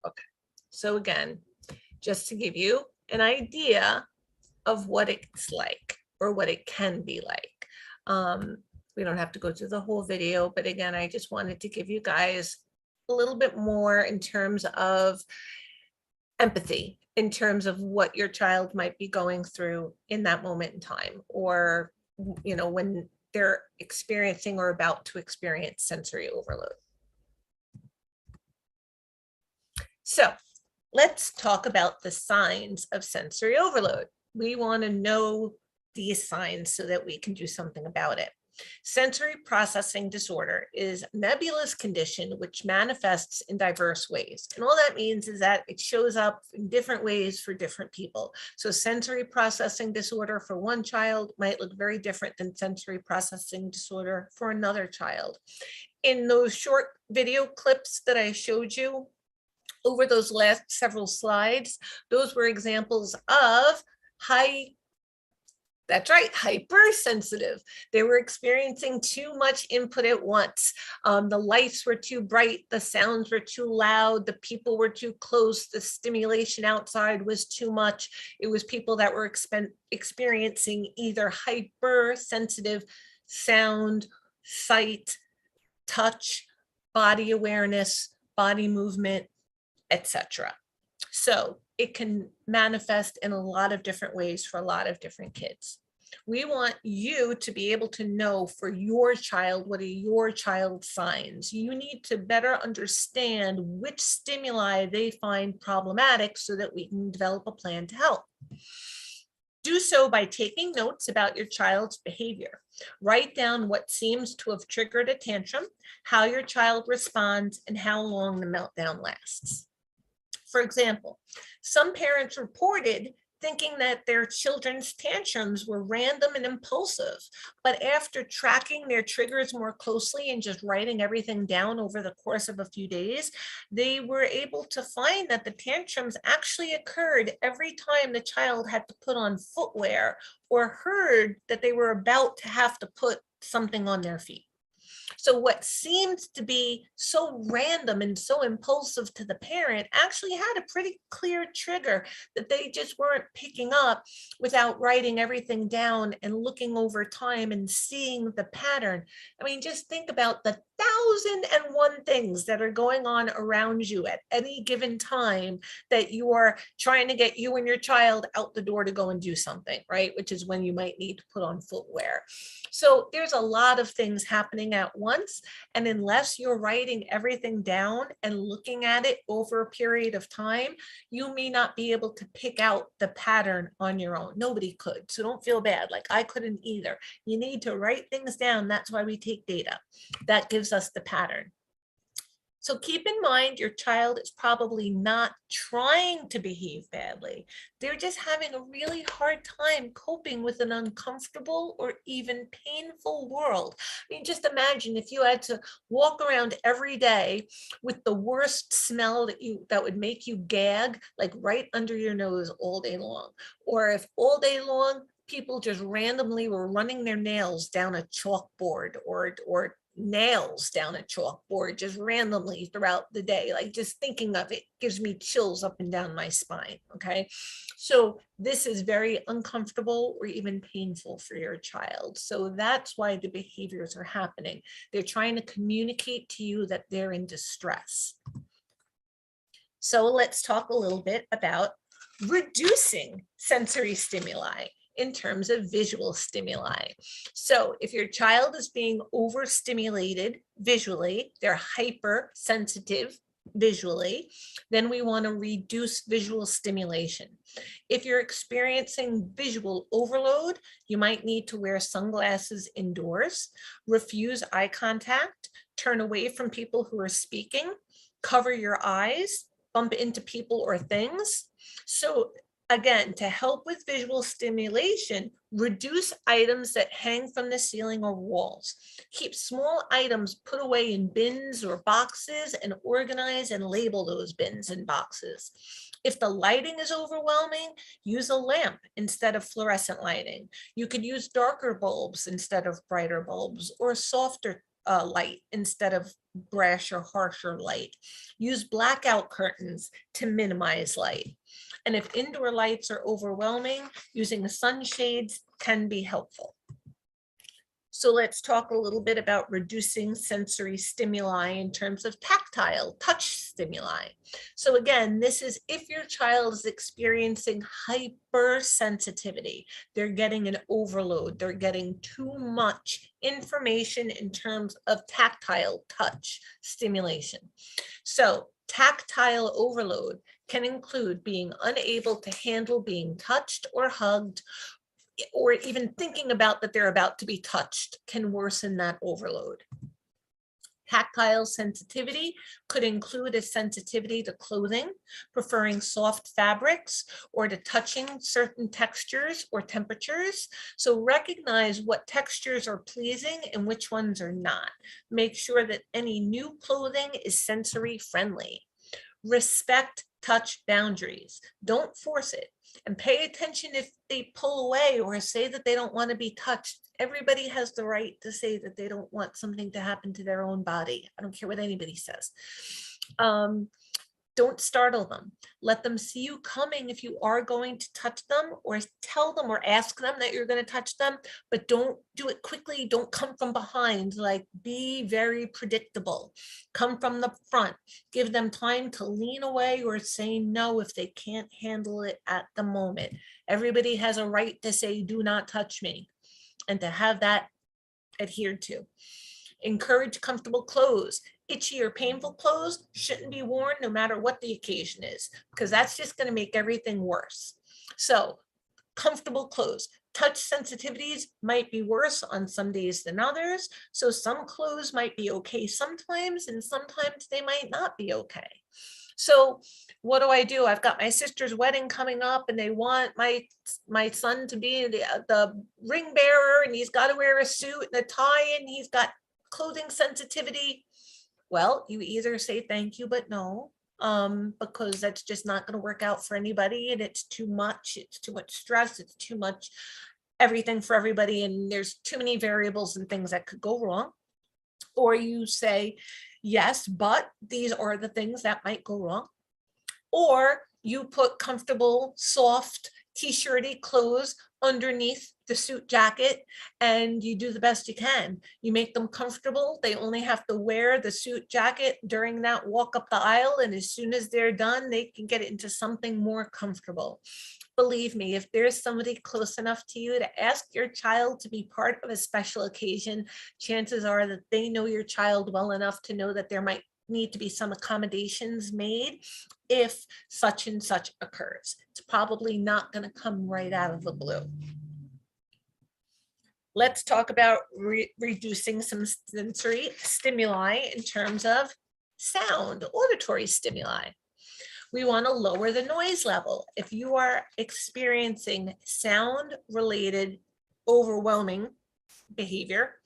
Okay, so again, just to give you an idea of what it's like or what it can be like. We don't have to go through the whole video, but again, I just wanted to give you guys a little bit more in terms of empathy, in terms of what your child might be going through in that moment in time, or, you know, when they're experiencing or about to experience sensory overload. So let's talk about the signs of sensory overload. We want to know these signs so that we can do something about it. Sensory processing disorder is a nebulous condition which manifests in diverse ways. And all that means is that it shows up in different ways for different people. So sensory processing disorder for one child might look very different than sensory processing disorder for another child. In those short video clips that I showed you over those last several slides, those were examples of that's right, hypersensitive. They were experiencing too much input at once. The lights were too bright, the sounds were too loud, the people were too close, the stimulation outside was too much. It was people that were experiencing either hypersensitive sound, sight, touch, body awareness, body movement, etc. So it can manifest in a lot of different ways for a lot of different kids. We want you to be able to know for your child, what are your child's signs. You need to better understand which stimuli they find problematic so that we can develop a plan to help. Do so by taking notes about your child's behavior. Write down what seems to have triggered a tantrum, how your child responds, and how long the meltdown lasts. For example, some parents reported thinking that their children's tantrums were random and impulsive, but after tracking their triggers more closely and just writing everything down over the course of a few days, they were able to find that the tantrums actually occurred every time the child had to put on footwear or heard that they were about to have to put something on their feet. So what seemed to be so random and so impulsive to the parent actually had a pretty clear trigger that they just weren't picking up without writing everything down and looking over time and seeing the pattern. I mean, just think about the 1,001 things that are going on around you at any given time that you are trying to get you and your child out the door to go and do something, right? Which is when you might need to put on footwear. So there's a lot of things happening at once. And unless you're writing everything down and looking at it over a period of time, you may not be able to pick out the pattern on your own. Nobody could. So don't feel bad. Like I couldn't either. You need to write things down. That's why we take data. That gives us the pattern. So keep in mind, your child is probably not trying to behave badly. They're just having a really hard time coping with an uncomfortable or even painful world. I mean, just imagine if you had to walk around every day with the worst smell that would make you gag, like right under your nose all day long. Or if all day long, people just randomly were running their nails down a chalkboard or nails down a chalkboard just randomly throughout the day. Like just thinking of it gives me chills up and down my spine. Okay. So this is very uncomfortable or even painful for your child. So that's why the behaviors are happening. They're trying to communicate to you that they're in distress. So let's talk a little bit about reducing sensory stimuli in terms of visual stimuli. So if your child is being overstimulated visually, they're hypersensitive visually, then we want to reduce visual stimulation. If you're experiencing visual overload, you might need to wear sunglasses indoors, refuse eye contact, turn away from people who are speaking, cover your eyes, bump into people or things. So again, to help with visual stimulation, reduce items that hang from the ceiling or walls. Keep small items put away in bins or boxes and organize and label those bins and boxes. If the lighting is overwhelming, use a lamp instead of fluorescent lighting. You could use darker bulbs instead of brighter bulbs, or softer light instead of brash or harsher light. Use blackout curtains to minimize light. And if indoor lights are overwhelming, using the sunshades can be helpful. So let's talk a little bit about reducing sensory stimuli in terms of tactile touch stimuli. So again, this is if your child is experiencing hypersensitivity, they're getting an overload, they're getting too much information in terms of tactile touch stimulation. So tactile overload can include being unable to handle being touched or hugged, or even thinking about that they're about to be touched can worsen that overload. Tactile sensitivity could include a sensitivity to clothing, preferring soft fabrics, or to touching certain textures or temperatures. So recognize what textures are pleasing and which ones are not. Make sure that any new clothing is sensory friendly. Respect touch boundaries. Don't force it. And pay attention if they pull away or say that they don't want to be touched. Everybody has the right to say that they don't want something to happen to their own body. I don't care what anybody says. Don't startle them. Let them see you coming if you are going to touch them, or tell them or ask them that you're going to touch them, but don't do it quickly. Don't come from behind. Like, be very predictable. Come from the front. Give them time to lean away or say no if they can't handle it at the moment. Everybody has a right to say, do not touch me, and to have that adhered to. Encourage comfortable clothes. Itchy or painful clothes shouldn't be worn no matter what the occasion is, because that's just going to make everything worse. So comfortable clothes. Touch sensitivities might be worse on some days than others. So some clothes might be okay sometimes, and sometimes they might not be okay. So what do? I've got my sister's wedding coming up, and they want my son to be the ring bearer, and he's got to wear a suit and a tie, and he's got clothing sensitivity. Well, you either say thank you, but no, because that's just not going to work out for anybody, and it's too much stress, it's too much everything for everybody, and there's too many variables and things that could go wrong. Or you say, yes, but these are the things that might go wrong. Or you put comfortable, soft, t-shirty clothes underneath the suit jacket, and you do the best you can. You make them comfortable. They only have to wear the suit jacket during that walk up the aisle, and as soon as they're done, they can get into something more comfortable. Believe me, if there's somebody close enough to you to ask your child to be part of a special occasion, chances are that they know your child well enough to know that there might need to be some accommodations made if such and such occurs. It's probably not going to come right out of the blue. Let's talk about reducing some sensory stimuli in terms of sound, auditory stimuli. We want to lower the noise level. If you are experiencing sound-related overwhelming behavior,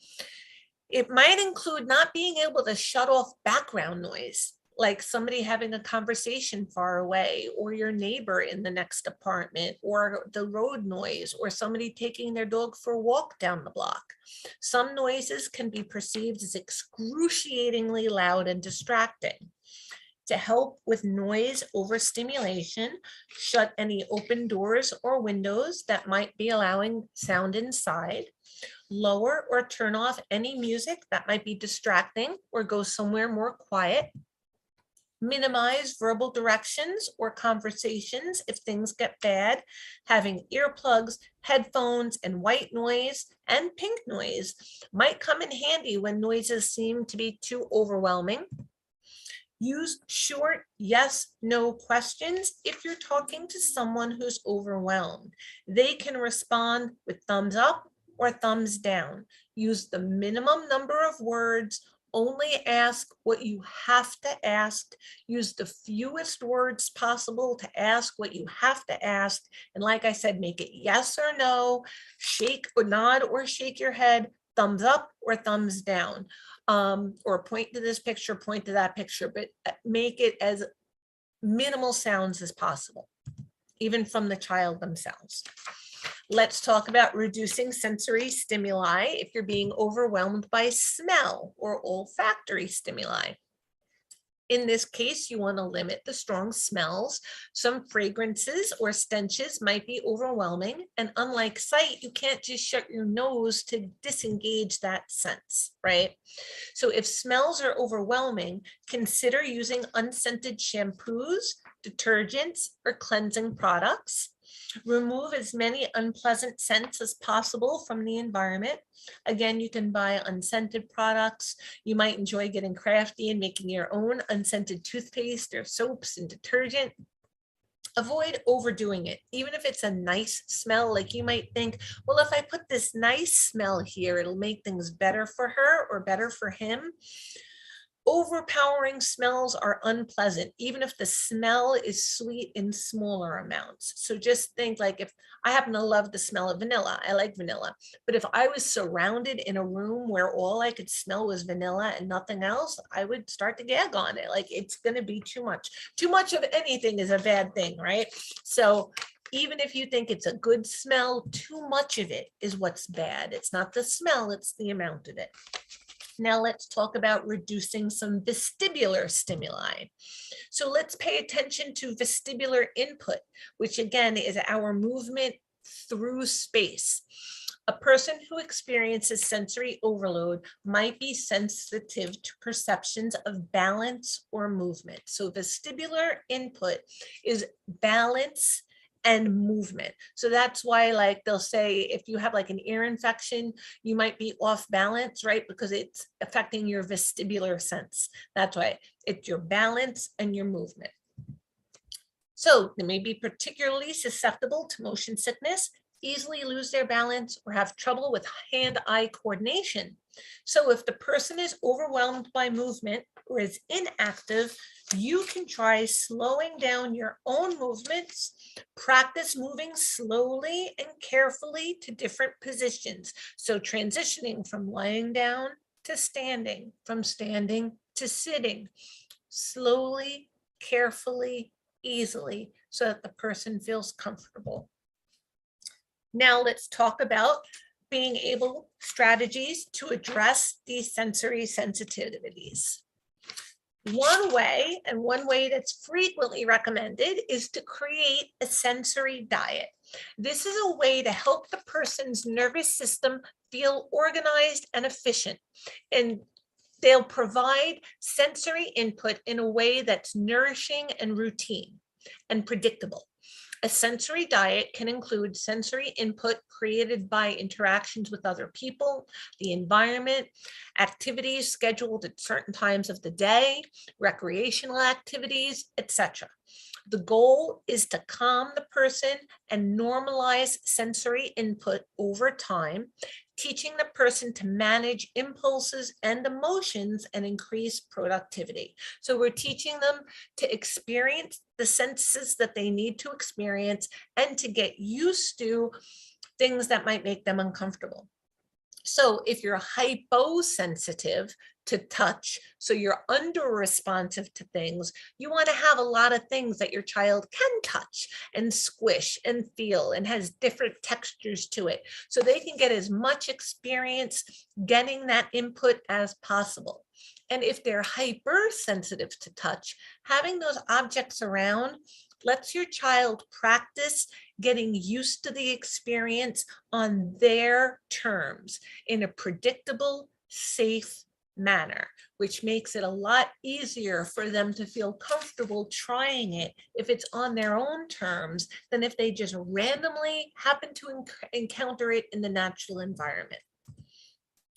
it might include not being able to shut off background noise, like somebody having a conversation far away, or your neighbor in the next apartment, or the road noise, or somebody taking their dog for a walk down the block. Some noises can be perceived as excruciatingly loud and distracting. To help with noise overstimulation, shut any open doors or windows that might be allowing sound inside. Lower or turn off any music that might be distracting or go somewhere more quiet. Minimize verbal directions or conversations if things get bad. Having earplugs, headphones, and white noise and pink noise might come in handy when noises seem to be too overwhelming. Use short yes, no questions if you're talking to someone who's overwhelmed. They can respond with thumbs up or thumbs down. Use the minimum number of words. Only ask what you have to ask. Use the fewest words possible to ask what you have to ask. And like I said, make it yes or no, shake or nod or shake your head, thumbs up or thumbs down. Or point to this picture, point to that picture, but make it as minimal sounds as possible, even from the child themselves. Let's talk about reducing sensory stimuli if you're being overwhelmed by smell or olfactory stimuli. In this case, you want to limit the strong smells. Some fragrances or stenches might be overwhelming, and unlike sight, you can't just shut your nose to disengage that sense, right? So if smells are overwhelming, consider using unscented shampoos, detergents, or cleansing products. Remove as many unpleasant scents as possible from the environment. Again, you can buy unscented products. You might enjoy getting crafty and making your own unscented toothpaste or soaps and detergent. Avoid overdoing it, even if it's a nice smell. Like you might think, well, if I put this nice smell here, it'll make things better for her or better for him. Overpowering smells are unpleasant, even if the smell is sweet in smaller amounts. So just think, like, if I happen to love the smell of vanilla, I like vanilla, but if I was surrounded in a room where all I could smell was vanilla and nothing else, I would start to gag on it. Like, it's going to be too much. Too much of anything is a bad thing, right? So even if you think it's a good smell, too much of it is what's bad. It's not the smell, it's the amount of it. Now let's talk about reducing some vestibular stimuli. So let's pay attention to vestibular input, which again is our movement through space. A person who experiences sensory overload might be sensitive to perceptions of balance or movement. So vestibular input is balance and movement. So that's why, like, they'll say if you have like an ear infection, you might be off balance, right? Because it's affecting your vestibular sense. That's why it's your balance and your movement. So they may be particularly susceptible to motion sickness, easily lose their balance, or have trouble with hand-eye coordination. So if the person is overwhelmed by movement or is inactive, you can try slowing down your own movements. Practice moving slowly and carefully to different positions. So transitioning from lying down to standing, from standing to sitting, slowly, carefully, easily, so that the person feels comfortable. Now let's talk about being able strategies to address these sensory sensitivities. One way that's frequently recommended is to create a sensory diet. This is a way to help the person's nervous system feel organized and efficient. And they'll provide sensory input in a way that's nourishing and routine and predictable. A sensory diet can include sensory input created by interactions with other people, the environment, activities scheduled at certain times of the day, recreational activities, etc. The goal is to calm the person and normalize sensory input over time, teaching the person to manage impulses and emotions and increase productivity. So we're teaching them to experience the senses that they need to experience and to get used to things that might make them uncomfortable. So if you're hyposensitive to touch, so you're under responsive to things, you want to have a lot of things that your child can touch and squish and feel and has different textures to it, so they can get as much experience getting that input as possible. And if they're hypersensitive to touch, having those objects around lets your child practice getting used to the experience on their terms in a predictable, safe manner, which makes it a lot easier for them to feel comfortable trying it if it's on their own terms than if they just randomly happen to encounter it in the natural environment.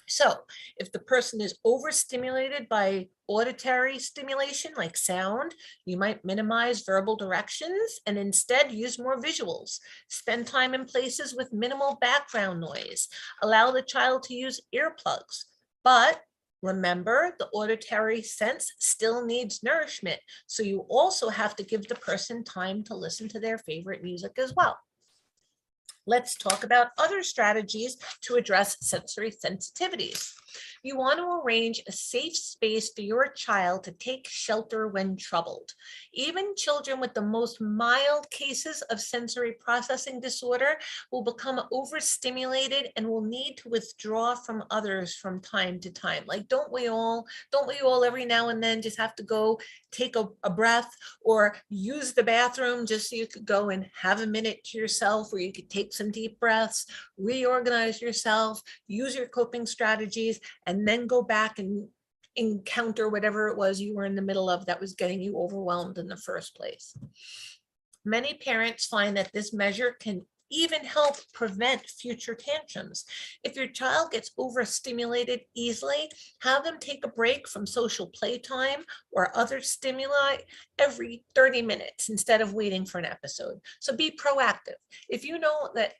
So if the person is overstimulated by auditory stimulation like sound, you might minimize verbal directions and instead use more visuals. Spend time in places with minimal background noise. Allow the child to use earplugs. But remember, the auditory sense still needs nourishment. So you also have to give the person time to listen to their favorite music as well. Let's talk about other strategies to address sensory sensitivities. You want to arrange a safe space for your child to take shelter when troubled. Even children with the most mild cases of sensory processing disorder will become overstimulated and will need to withdraw from others from time to time. Like, don't we all every now and then just have to go take a breath or use the bathroom just so you could go and have a minute to yourself, where you could take some deep breaths, reorganize yourself, use your coping strategies, and then go back and encounter whatever it was you were in the middle of that was getting you overwhelmed in the first place. Many parents find that this measure can even help prevent future tantrums. If your child gets overstimulated easily, have them take a break from social playtime or other stimuli every 30 minutes instead of waiting for an episode. So be proactive. If you know that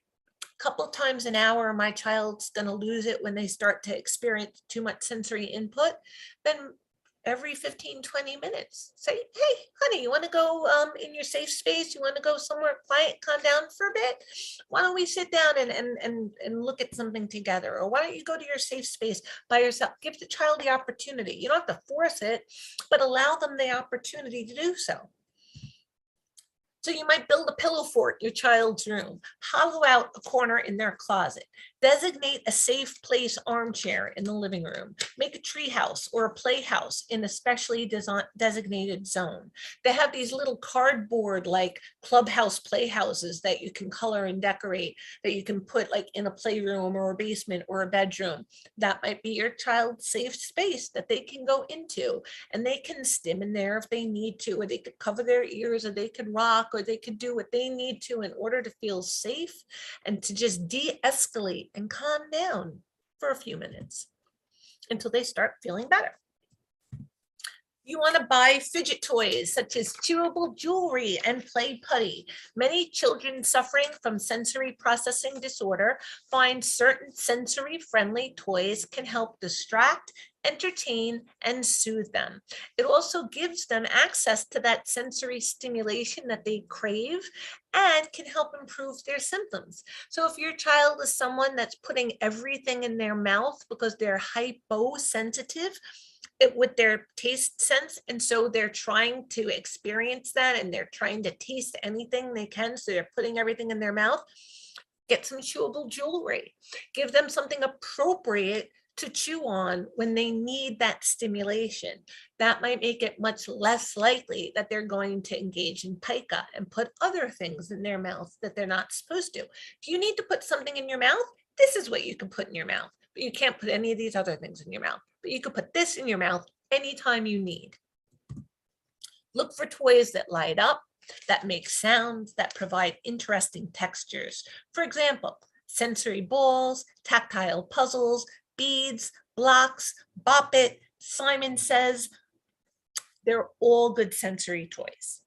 a couple times an hour my child's going to lose it when they start to experience too much sensory input, then every 15-20 minutes say, hey honey, you want to go in your safe space, you want to go somewhere quiet, calm down for a bit, why don't we sit down and look at something together, or why don't you go to your safe space by yourself. Give the child the opportunity. You don't have to force it, but allow them the opportunity to do so. So you might build a pillow fort in your child's room, hollow out a corner in their closet, designate a safe place armchair in the living room, make a tree house or a playhouse in a specially designated zone. They have these little cardboard like clubhouse playhouses that you can color and decorate, that you can put like in a playroom or a basement or a bedroom. That might be your child's safe space that they can go into, and they can stim in there if they need to, or they could cover their ears, or they could rock, or they could do what they need to in order to feel safe and to just de-escalate and calm down for a few minutes until they start feeling better. You want to buy fidget toys such as chewable jewelry and play putty. Many children suffering from sensory processing disorder find certain sensory friendly toys can help distract, entertain, and soothe them. It also gives them access to that sensory stimulation that they crave and can help improve their symptoms. So if your child is someone that's putting everything in their mouth because they're hyposensitive with their taste sense, and so they're trying to experience that and they're trying to taste anything they can, so they're putting everything in their mouth, get some chewable jewelry. Give them something appropriate to chew on when they need that stimulation. That might make it much less likely that they're going to engage in pica and put other things in their mouth that they're not supposed to. If you need to put something in your mouth, this is what you can put in your mouth, but you can't put any of these other things in your mouth. But you could put this in your mouth anytime you need. Look for toys that light up, that make sounds, that provide interesting textures. For example, sensory balls, tactile puzzles, beads, blocks, Bop It, Simon Says. They're all good sensory toys.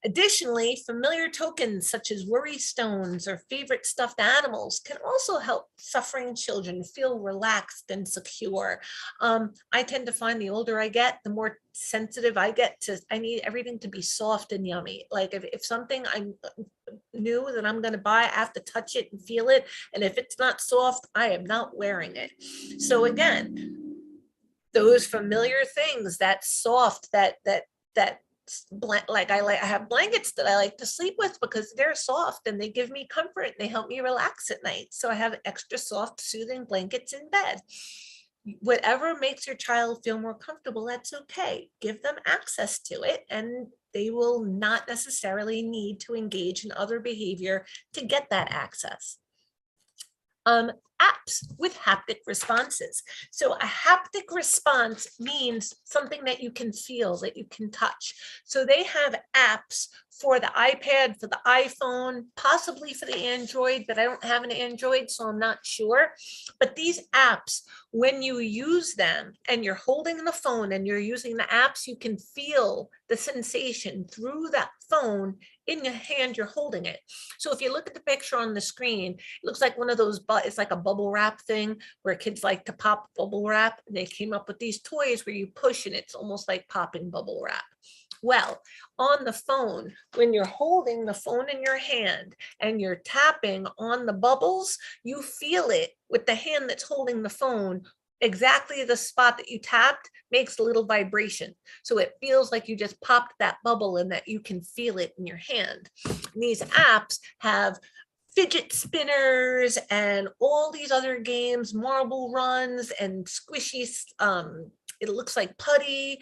Additionally, familiar tokens such as worry stones or favorite stuffed animals can also help suffering children feel relaxed and secure. I tend to find the older I get, the more sensitive I get to, I need everything to be soft and yummy. Like if something I'm new that I'm going to buy, I have to touch it and feel it. And if it's not soft, I am not wearing it. So again, those familiar things, that soft, that like I have blankets that I like to sleep with because they're soft and they give me comfort and they help me relax at night. So I have extra soft, soothing blankets in bed. Whatever makes your child feel more comfortable, that's okay. Give them access to it and they will not necessarily need to engage in other behavior to get that access. Apps with haptic responses. So a haptic response means something that you can feel, that you can touch. So they have apps for the iPad, for the iPhone, possibly for the Android, but I don't have an Android, so I'm not sure. But these apps, when you use them and you're holding the phone and you're using the apps, you can feel the sensation through that phone in your hand, you're holding it. So if you look at the picture on the screen, it looks like one of those, it's like a bubble wrap thing where kids like to pop bubble wrap. And they came up with these toys where you push and it's almost like popping bubble wrap. Well, on the phone, when you're holding the phone in your hand and you're tapping on the bubbles, you feel it with the hand that's holding the phone. Exactly the spot that you tapped makes a little vibration. So it feels like you just popped that bubble and that you can feel it in your hand. And these apps have fidget spinners and all these other games, marble runs and squishy, it looks like putty.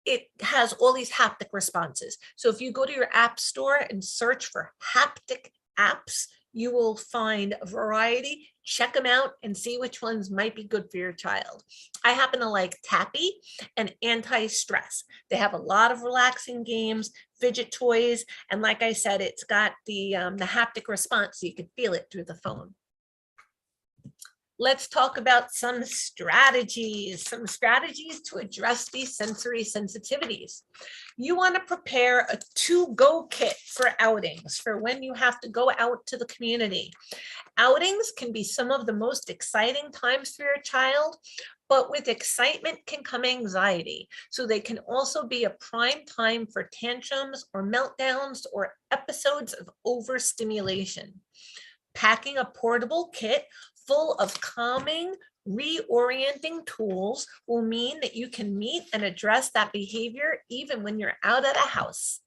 It has all these haptic responses. So if you go to your app store and search for haptic apps, you will find a variety. Check them out and see which ones might be good for your child. I happen to like Tappy and Anti-Stress. They have a lot of relaxing games, fidget toys, and like I said, it's got the haptic response, so you can feel it through the phone. Let's talk about some strategies to address these sensory sensitivities. You want to prepare a to-go kit for outings, for when you have to go out to the community. Outings can be some of the most exciting times for your child, but with excitement can come anxiety. So they can also be a prime time for tantrums or meltdowns or episodes of overstimulation. Packing a portable kit full of calming, reorienting tools will mean that you can meet and address that behavior even when you're out of the house.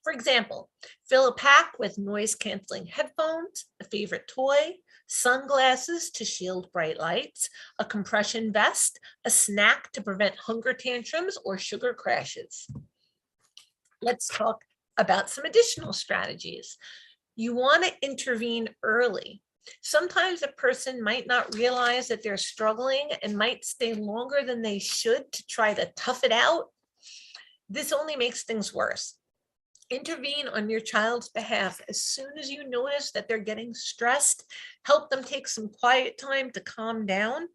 For example, fill a pack with noise-canceling headphones, a favorite toy, sunglasses to shield bright lights, a compression vest, a snack to prevent hunger tantrums or sugar crashes. Let's talk about some additional strategies. You want to intervene early. Sometimes a person might not realize that they're struggling and might stay longer than they should to try to tough it out. This only makes things worse. Intervene on your child's behalf as soon as you notice that they're getting stressed. Help them take some quiet time to calm down.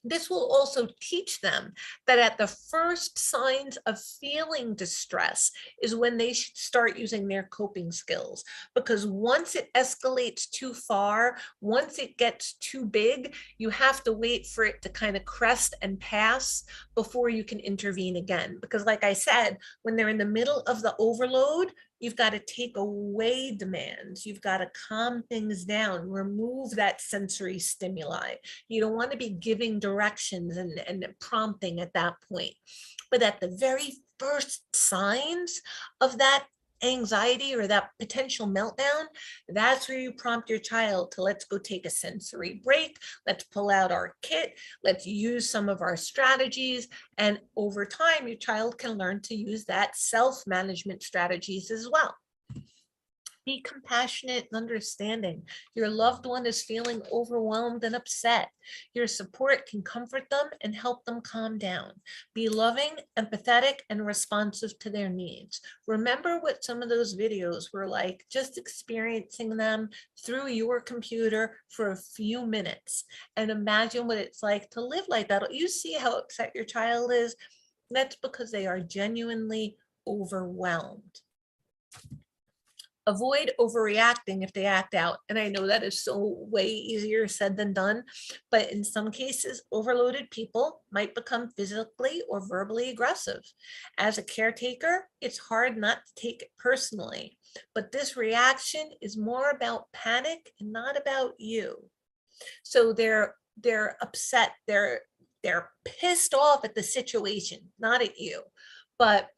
This will also teach them that at the first signs of feeling distress is when they should start using their coping skills. Because once it escalates too far, once it gets too big, you have to wait for it to kind of crest and pass before you can intervene again. Because like I said, when they're in the middle of the overload, you've got to take away demands. You've got to calm things down, remove that sensory stimuli. You don't want to be giving directions and prompting at that point. But at the very first signs of that anxiety or that potential meltdown, that's where you prompt your child to, let's go take a sensory break. Let's pull out our kit. Let's use some of our strategies. And over time, your child can learn to use that self-management strategies as well. Be compassionate and understanding. Your loved one is feeling overwhelmed and upset. Your support can comfort them and help them calm down. Be loving, empathetic, and responsive to their needs. Remember what some of those videos were like, just experiencing them through your computer for a few minutes. And imagine what it's like to live like that. You see how upset your child is? That's because they are genuinely overwhelmed. Avoid overreacting if they act out. And I know that is so way easier said than done, but in some cases, overloaded people might become physically or verbally aggressive. As a caretaker, it's hard not to take it personally, but this reaction is more about panic and not about you. So they're upset, they're pissed off at the situation, not at you, but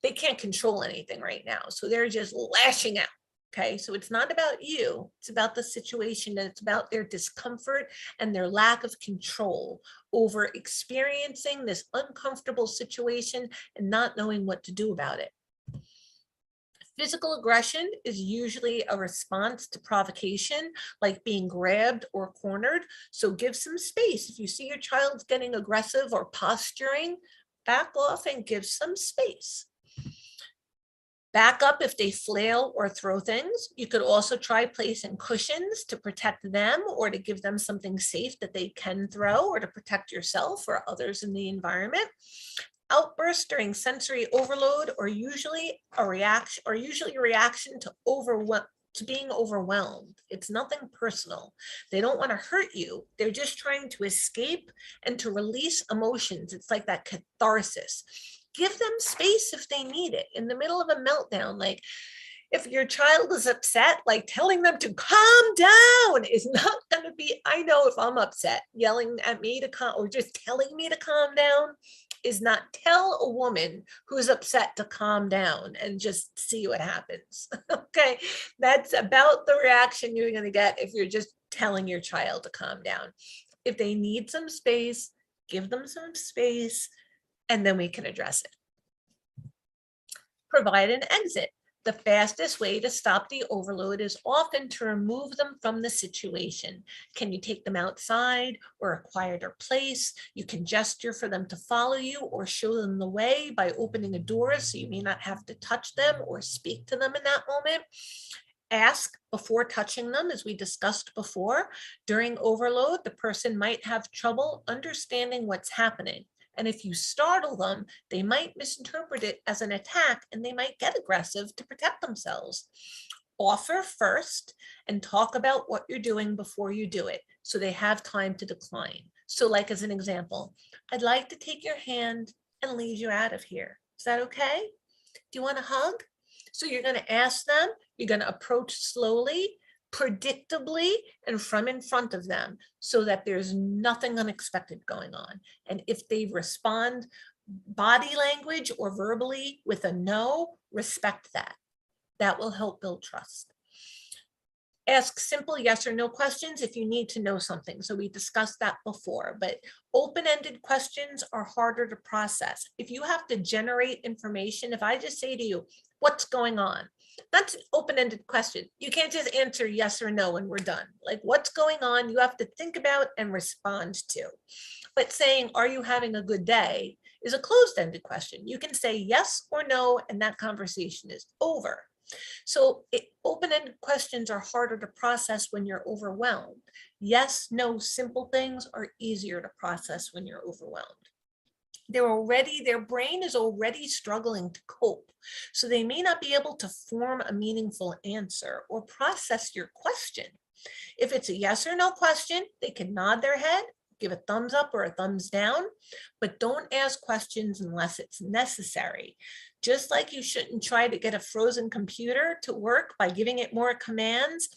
they can't control anything right now. So they're just lashing out. Okay, so it's not about you, it's about the situation, and it's about their discomfort and their lack of control over experiencing this uncomfortable situation and not knowing what to do about it. Physical aggression is usually a response to provocation, like being grabbed or cornered. So give some space. If you see your child's getting aggressive or posturing, back off and give some space. Back up if they flail or throw things. You could also try placing cushions to protect them or to give them something safe that they can throw, or to protect yourself or others in the environment. Outbursts during sensory overload are usually a reaction to being overwhelmed. It's nothing personal. They don't want to hurt you. They're just trying to escape and to release emotions. It's like that catharsis. give them space if they need it in the middle of a meltdown. Like if your child is upset, like telling them to calm down is not going to be, I know if I'm upset, yelling at me to calm or just telling me to calm down is not. Tell a woman who's upset to calm down and just see what happens. Okay, that's about the reaction you're going to get if you're just telling your child to calm down. If they need some space, give them some space, and then we can address it. Provide an exit. The fastest way to stop the overload is often to remove them from the situation. Can you take them outside or a quieter place? You can gesture for them to follow you or show them the way by opening a door so you may not have to touch them or speak to them in that moment. Ask before touching them, as we discussed before. During overload, the person might have trouble understanding what's happening. And if you startle them, they might misinterpret it as an attack and they might get aggressive to protect themselves. Offer first and talk about what you're doing before you do it, so they have time to decline. So like as an example, I'd like to take your hand and lead you out of here. Is that okay? Do you want a hug? So you're going to ask them, you're going to approach slowly, predictably, and from in front of them so that there's nothing unexpected going on. And if they respond body language or verbally with a no, respect that. That will help build trust. Ask simple yes or no questions if you need to know something. So we discussed that before, but open-ended questions are harder to process. If you have to generate information, if I just say to you, what's going on? That's an open-ended question. You can't just answer yes or no and we're done. Like what's going on, you have to think about and respond to. But saying, are you having a good day, is a closed-ended question. You can say yes or no, and that conversation is over. So open-ended questions are harder to process when you're overwhelmed. Yes, no, simple things are easier to process when you're overwhelmed. Their brain is already struggling to cope. So they may not be able to form a meaningful answer or process your question. If it's a yes or no question, they can nod their head, give a thumbs up or a thumbs down, but don't ask questions unless it's necessary. Just like you shouldn't try to get a frozen computer to work by giving it more commands,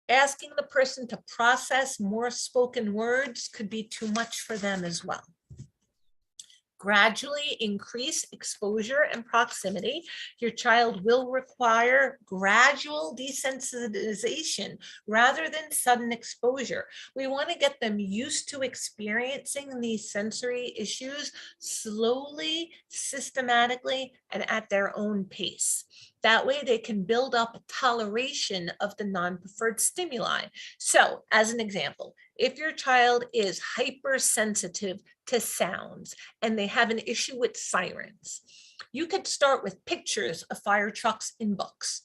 asking the person to process more spoken words could be too much for them as well. Gradually increase exposure and proximity. Your child will require gradual desensitization rather than sudden exposure. We want to get them used to experiencing these sensory issues slowly, systematically, and at their own pace. That way they can build up a toleration of the non-preferred stimuli. So as an example, if your child is hypersensitive to sounds and they have an issue with sirens, you could start with pictures of fire trucks in books.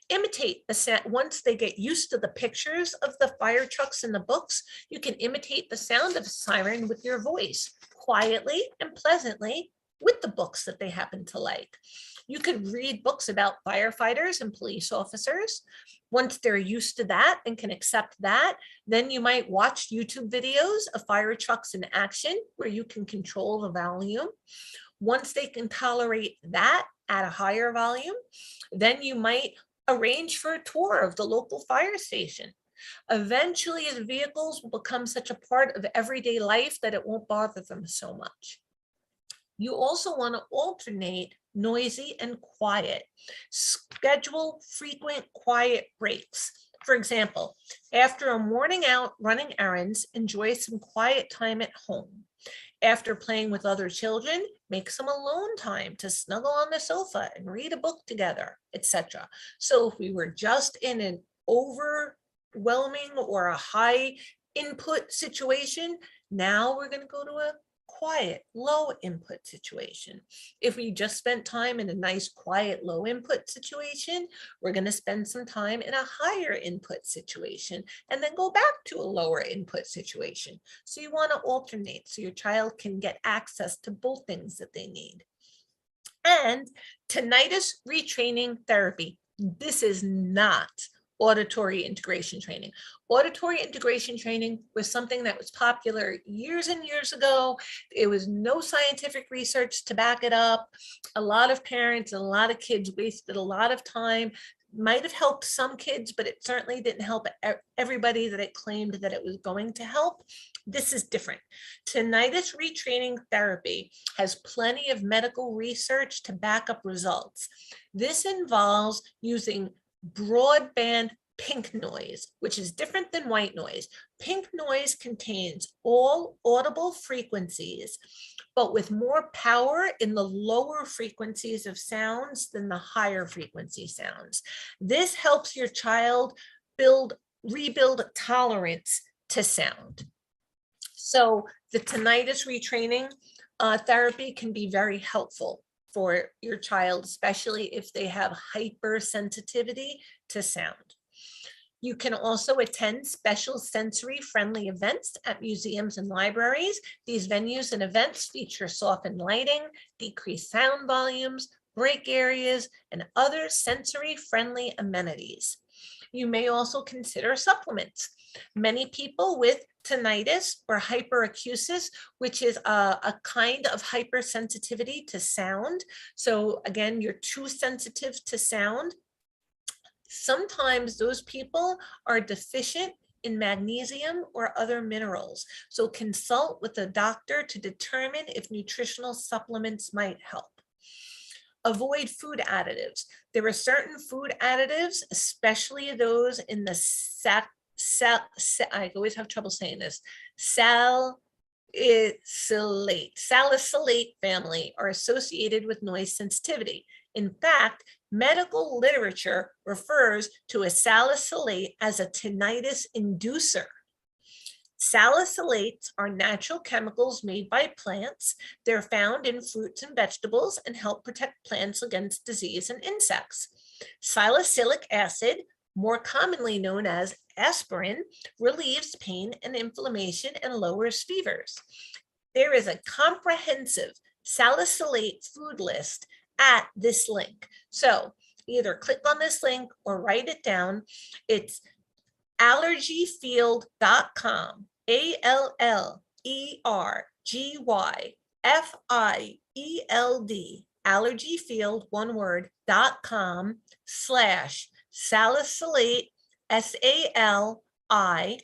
Imitate the sound. Once they get used to the pictures of the fire trucks in the books, you can imitate the sound of a siren with your voice, quietly and pleasantly, with the books that they happen to like. You could read books about firefighters and police officers. Once they're used to that and can accept that, then you might watch YouTube videos of fire trucks in action where you can control the volume. Once they can tolerate that at a higher volume, then you might arrange for a tour of the local fire station. Eventually, the vehicles will become such a part of everyday life that it won't bother them so much. You also want to alternate noisy and quiet. Schedule frequent quiet breaks. For example, after a morning out running errands, enjoy some quiet time at home. After playing with other children, make some alone time to snuggle on the sofa and read a book together, etc. So if we were just in an overwhelming or a high input situation, now we're going to go to a quiet, low input situation. If we just spent time in a nice, quiet, low input situation, we're going to spend some time in a higher input situation and then go back to a lower input situation. So you want to alternate so your child can get access to both things that they need. And tinnitus retraining therapy. This is not auditory integration training. Auditory integration training was something that was popular years and years ago. There was no scientific research to back it up. A lot of parents and a lot of kids wasted a lot of time. Might have helped some kids, but it certainly didn't help everybody that it claimed that it was going to help. This is different. Tinnitus retraining therapy has plenty of medical research to back up results. This involves using broadband pink noise, which is different than white noise. Pink noise contains all audible frequencies, but with more power in the lower frequencies of sounds than the higher frequency sounds. This helps your child rebuild tolerance to sound. So the tinnitus retraining therapy can be very helpful for your child, especially if they have hypersensitivity to sound. You can also attend special sensory-friendly events at museums and libraries. These venues and events feature softened lighting, decreased sound volumes, break areas, and other sensory-friendly amenities. You may also consider supplements. Many people with tinnitus or hyperacusis, which is a kind of hypersensitivity to sound. So again, you're too sensitive to sound. Sometimes those people are deficient in magnesium or other minerals. So consult with a doctor to determine if nutritional supplements might help. Avoid food additives. There are certain food additives, especially those in the I always have trouble saying this, salicylate family, are associated with noise sensitivity. In fact, medical literature refers to a salicylate as a tinnitus inducer. Salicylates are natural chemicals made by plants. They're found in fruits and vegetables and help protect plants against disease and insects. Salicylic acid, more commonly known as aspirin, relieves pain and inflammation and lowers fevers. There is a comprehensive salicylate food list at this link. So either click on this link or write it down. It's allergyfield.com, ALLERGYFIELD, allergyfield, one word, .com /salicylate, SALICYLATE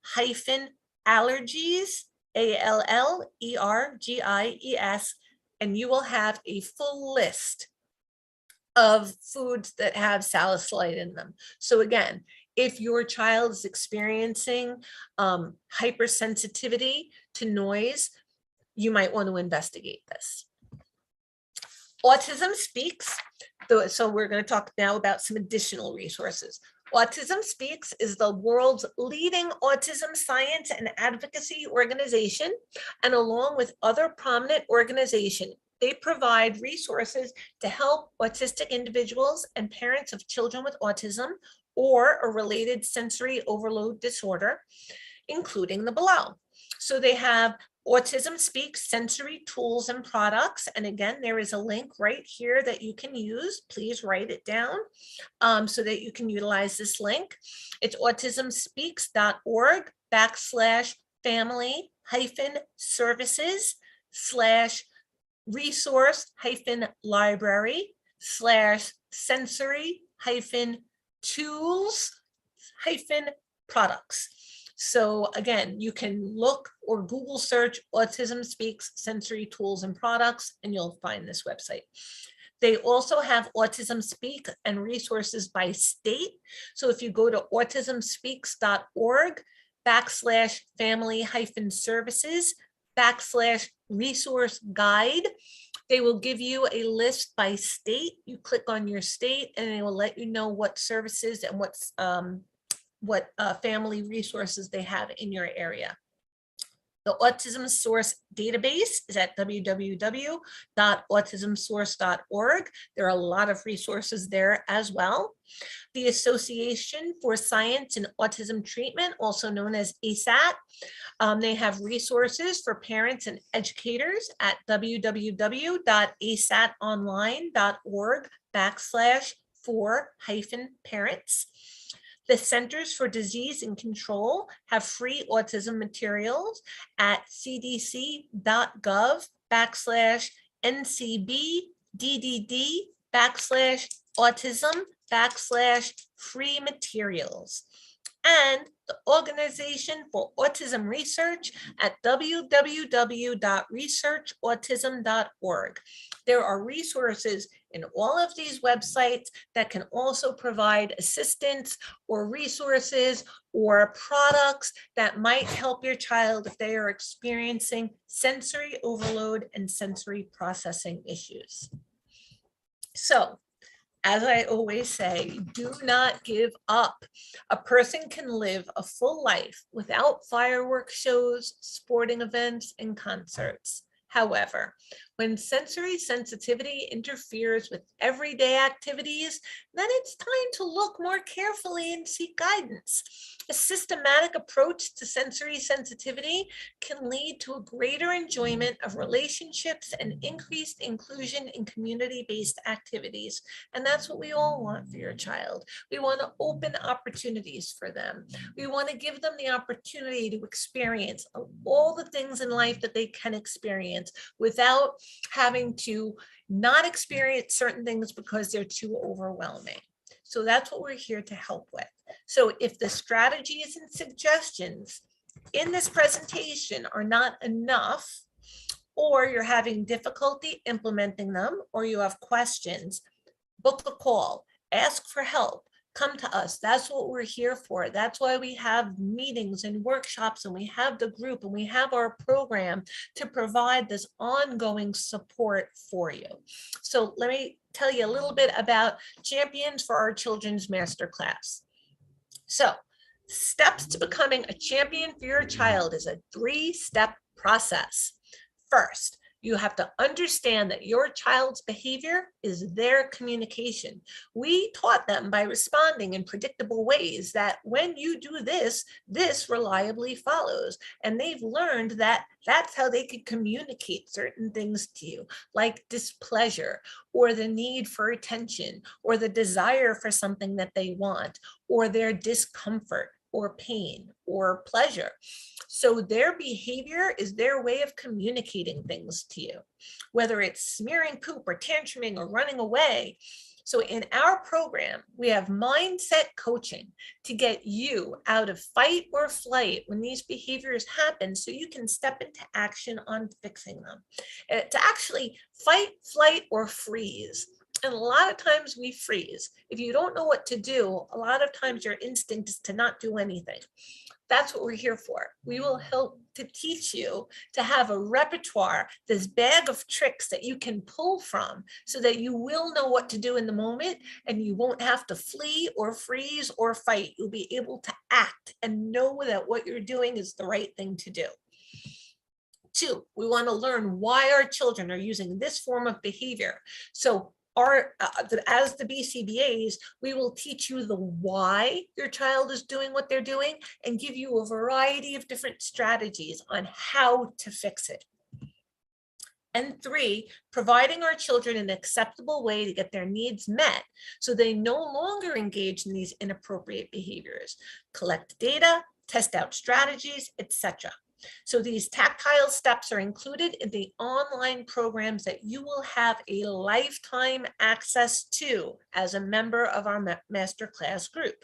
hyphen allergies, ALLERGIES, and you will have a full list of foods that have salicylate in them. So again, if your child is experiencing hypersensitivity to noise, you might want to investigate this. Autism Speaks. So we're going to talk now about some additional resources. Autism Speaks is the world's leading autism science and advocacy organization, and along with other prominent organizations, they provide resources to help autistic individuals and parents of children with autism or a related sensory overload disorder, including the below. So they have Autism Speaks sensory tools and products. And again, there is a link right here that you can use. Please write it down so that you can utilize this link. It's autismspeaks.org/family-services/sensory-tools-products. So again, you can look or Google search Autism Speaks sensory tools and products, and you'll find this website. They also have Autism Speak and resources by state. So if you go to autismspeaks.org/family-services/resource guide, they will give you a list by state. You click on your state and it will let you know what services and what family resources they have in your area. The Autism Source database is at www.autismsource.org. There are a lot of resources there as well. The Association for Science in Autism Treatment, also known as ASAT, they have resources for parents and educators at www.asatonline.org/for-parents. The Centers for Disease and Control have free autism materials at cdc.gov/ncb/ddd/autism/free materials. And the Organization for Autism Research at www.researchautism.org. There are resources in all of these websites that can also provide assistance or resources or products that might help your child if they are experiencing sensory overload and sensory processing issues. So, as I always say, do not give up. A person can live a full life without fireworks shows, sporting events, and concerts. However, when sensory sensitivity interferes with everyday activities, then it's time to look more carefully and seek guidance. A systematic approach to sensory sensitivity can lead to a greater enjoyment of relationships and increased inclusion in community-based activities. And that's what we all want for your child. We want to open opportunities for them. We want to give them the opportunity to experience all the things in life that they can experience without having to not experience certain things because they're too overwhelming. So that's what we're here to help with. So if the strategies and suggestions in this presentation are not enough, or you're having difficulty implementing them, or you have questions, book a call, ask for help, come to us. That's what we're here for. That's why we have meetings and workshops, and we have the group, and we have our program to provide this ongoing support for you. So let me tell you a little bit about Champions for Our Children's Masterclass. So, steps to becoming a champion for your child is a 3-step process. First, you have to understand that your child's behavior is their communication. We taught them by responding in predictable ways that when you do this, this reliably follows. And they've learned that that's how they could communicate certain things to you, like displeasure, or the need for attention, or the desire for something that they want, or their discomfort, or pain, or pleasure. So their behavior is their way of communicating things to you, whether it's smearing poop or tantruming or running away. So in our program, we have mindset coaching to get you out of fight or flight when these behaviors happen, so you can step into action on fixing them. To actually fight, flight, or freeze. And a lot of times we freeze. If you don't know what to do, a lot of times your instinct is to not do anything. That's what we're here for. We will help to teach you to have a repertoire, this bag of tricks that you can pull from so that you will know what to do in the moment, and you won't have to flee or freeze or fight. You'll be able to act and know that what you're doing is the right thing to do. 2, we want to learn why our children are using this form of behavior. So as the BCBAs, we will teach you the why your child is doing what they're doing and give you a variety of different strategies on how to fix it. And 3, providing our children an acceptable way to get their needs met so they no longer engage in these inappropriate behaviors, collect data, test out strategies, etc. So these tactile steps are included in the online programs that you will have a lifetime access to as a member of our masterclass group.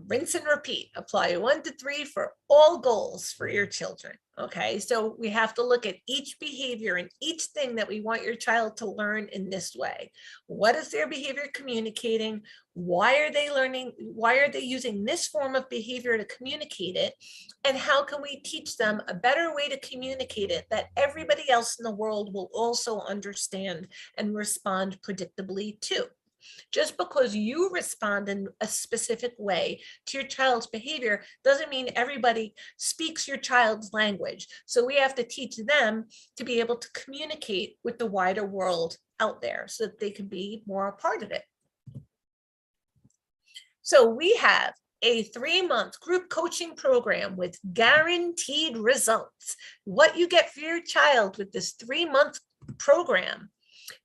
Rinse and repeat. Apply 1 to 3 for all goals for your children. Okay, so we have to look at each behavior and each thing that we want your child to learn in this way. What is their behavior communicating? Why are they learning? Why are they using this form of behavior to communicate it? And how can we teach them a better way to communicate it that everybody else in the world will also understand and respond predictably to? Just because you respond in a specific way to your child's behavior doesn't mean everybody speaks your child's language. So we have to teach them to be able to communicate with the wider world out there so that they can be more a part of it. So we have a 3-month group coaching program with guaranteed results. What you get for your child with this 3-month program,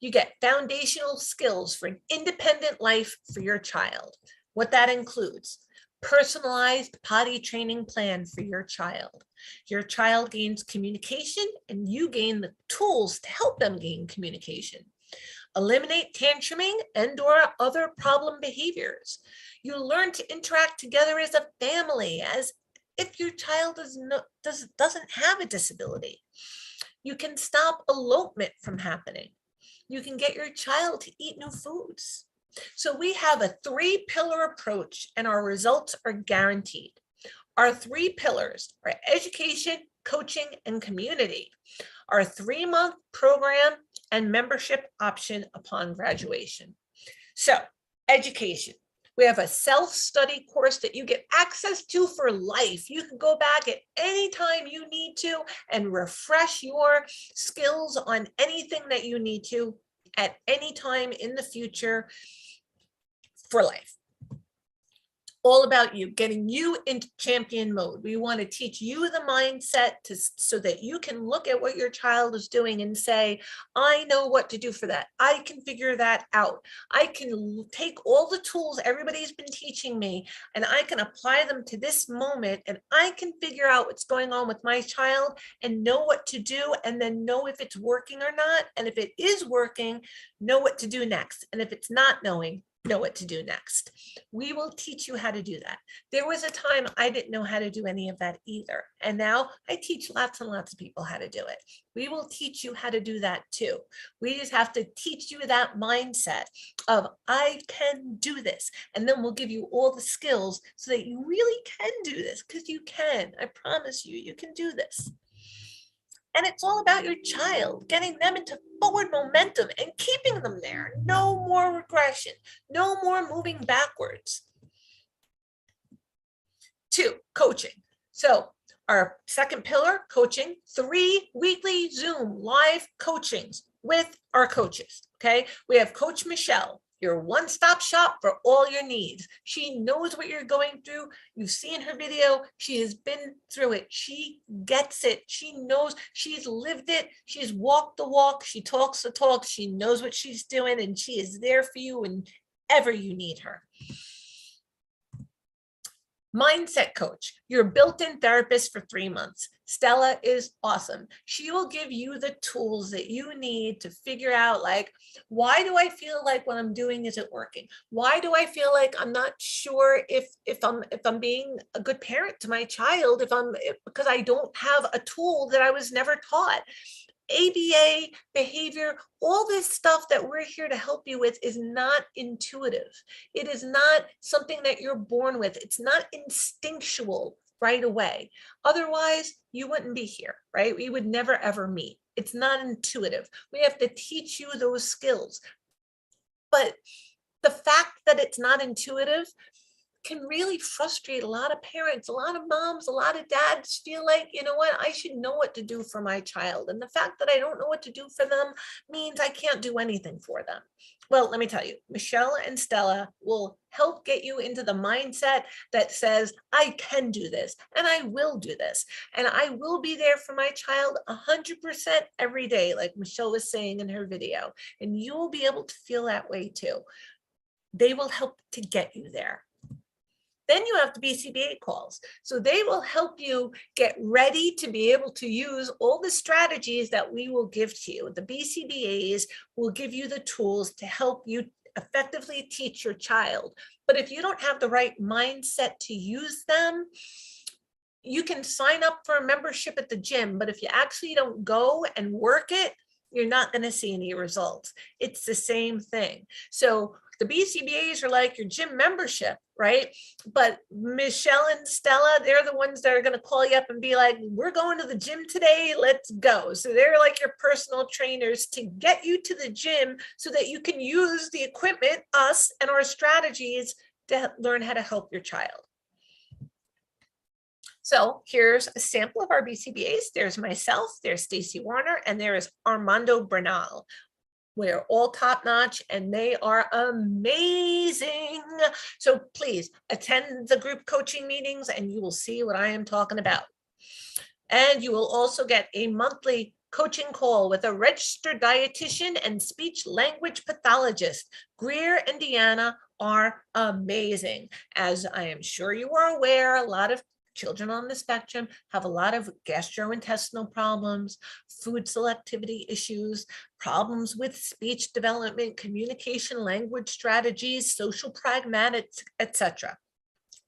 you get foundational skills for an independent life for your child. What that includes: personalized potty training plan for your child. Your child gains communication and you gain the tools to help them gain communication. Eliminate tantruming and/or other problem behaviors. You learn to interact together as a family, as if your child doesn't have a disability. You can stop elopement from happening. You can get your child to eat new foods. So we have a 3-pillar approach and our results are guaranteed. Our 3 pillars are education, coaching, and community. Our 3-month program and membership option upon graduation. So, education. We have a self-study course that you get access to for life. You can go back at any time you need to and refresh your skills on anything that you need to at any time in the future for life. All about you, getting you into champion mode. We want to teach you the mindset so that you can look at what your child is doing and say, I know what to do for that. I can figure that out. I can take all the tools everybody's been teaching me and I can apply them to this moment and I can figure out what's going on with my child and know what to do and then know if it's working or not. And if it is working, know what to do next. And if it's not knowing, know what to do next. We will teach you how to do that. There was a time I didn't know how to do any of that either. And now I teach lots and lots of people how to do it. We will teach you how to do that too. We just have to teach you that mindset of I can do this. And then we'll give you all the skills so that you really can do this, because you can. I promise you, you can do this. And it's all about your child, getting them into forward momentum and keeping them there. No more regression, no more moving backwards. 2, coaching. So our 2nd pillar, coaching, 3 weekly Zoom live coachings with our coaches, okay? We have Coach Michelle, your one-stop shop for all your needs. She knows what you're going through. You've seen her video. She has been through it. She gets it. She knows. She's lived it. She's walked the walk. She talks the talk. She knows what she's doing, and she is there for you whenever you need her. Mindset coach, your built-in therapist for 3 months. Stella is awesome. She will give you the tools that you need to figure out, like, why do I feel like what I'm doing isn't working? Why do I feel like I'm not sure if I'm being a good parent to my child because I don't have a tool that I was never taught? ABA, behavior, all this stuff that we're here to help you with is not intuitive. It is not something that you're born with. It's not instinctual right away. Otherwise, you wouldn't be here, right? We would never, ever meet. It's not intuitive. We have to teach you those skills. But the fact that it's not intuitive can really frustrate a lot of parents. A lot of moms, a lot of dads feel like, you know what, I should know what to do for my child. And the fact that I don't know what to do for them means I can't do anything for them. Well, let me tell you, Michelle and Stella will help get you into the mindset that says, I can do this and I will do this. And I will be there for my child 100% every day, like Michelle was saying in her video. And you will be able to feel that way too. They will help to get you there. Then you have the Bcba calls. So they will help you get ready to be able to use all the strategies that we will give to you. The BCBAs will give you the tools to help you effectively teach your child. But if you don't have the right mindset to use them, you can sign up for a membership at the gym, but if you actually don't go and work it, you're not going to see any results. It's the same thing. So the BCBAs are like your gym membership. right? But Michelle and Stella, they're the ones that are going to call you up and be like, we're going to the gym today, let's go. So they're like your personal trainers to get you to the gym so that you can use the equipment, us, and our strategies to learn how to help your child. So here's a sample of our BCBAs. There's myself, there's Stacy Warner, and there is Armando Bernal. We're all top notch and they are amazing. So please attend the group coaching meetings and you will see what I am talking about. And you will also get a monthly coaching call with a registered dietitian and speech language pathologist. Greer and Deanna are amazing. As I am sure you are aware, a lot of children on the spectrum have a lot of gastrointestinal problems, food selectivity issues, problems with speech development, communication, language strategies, social pragmatics, etc.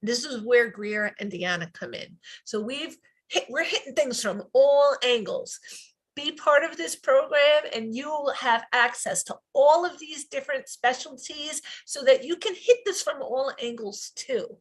This is where Greer and Deanna come in. So we're hitting things from all angles. Be part of this program and you will have access to all of these different specialties so that you can hit this from all angles too.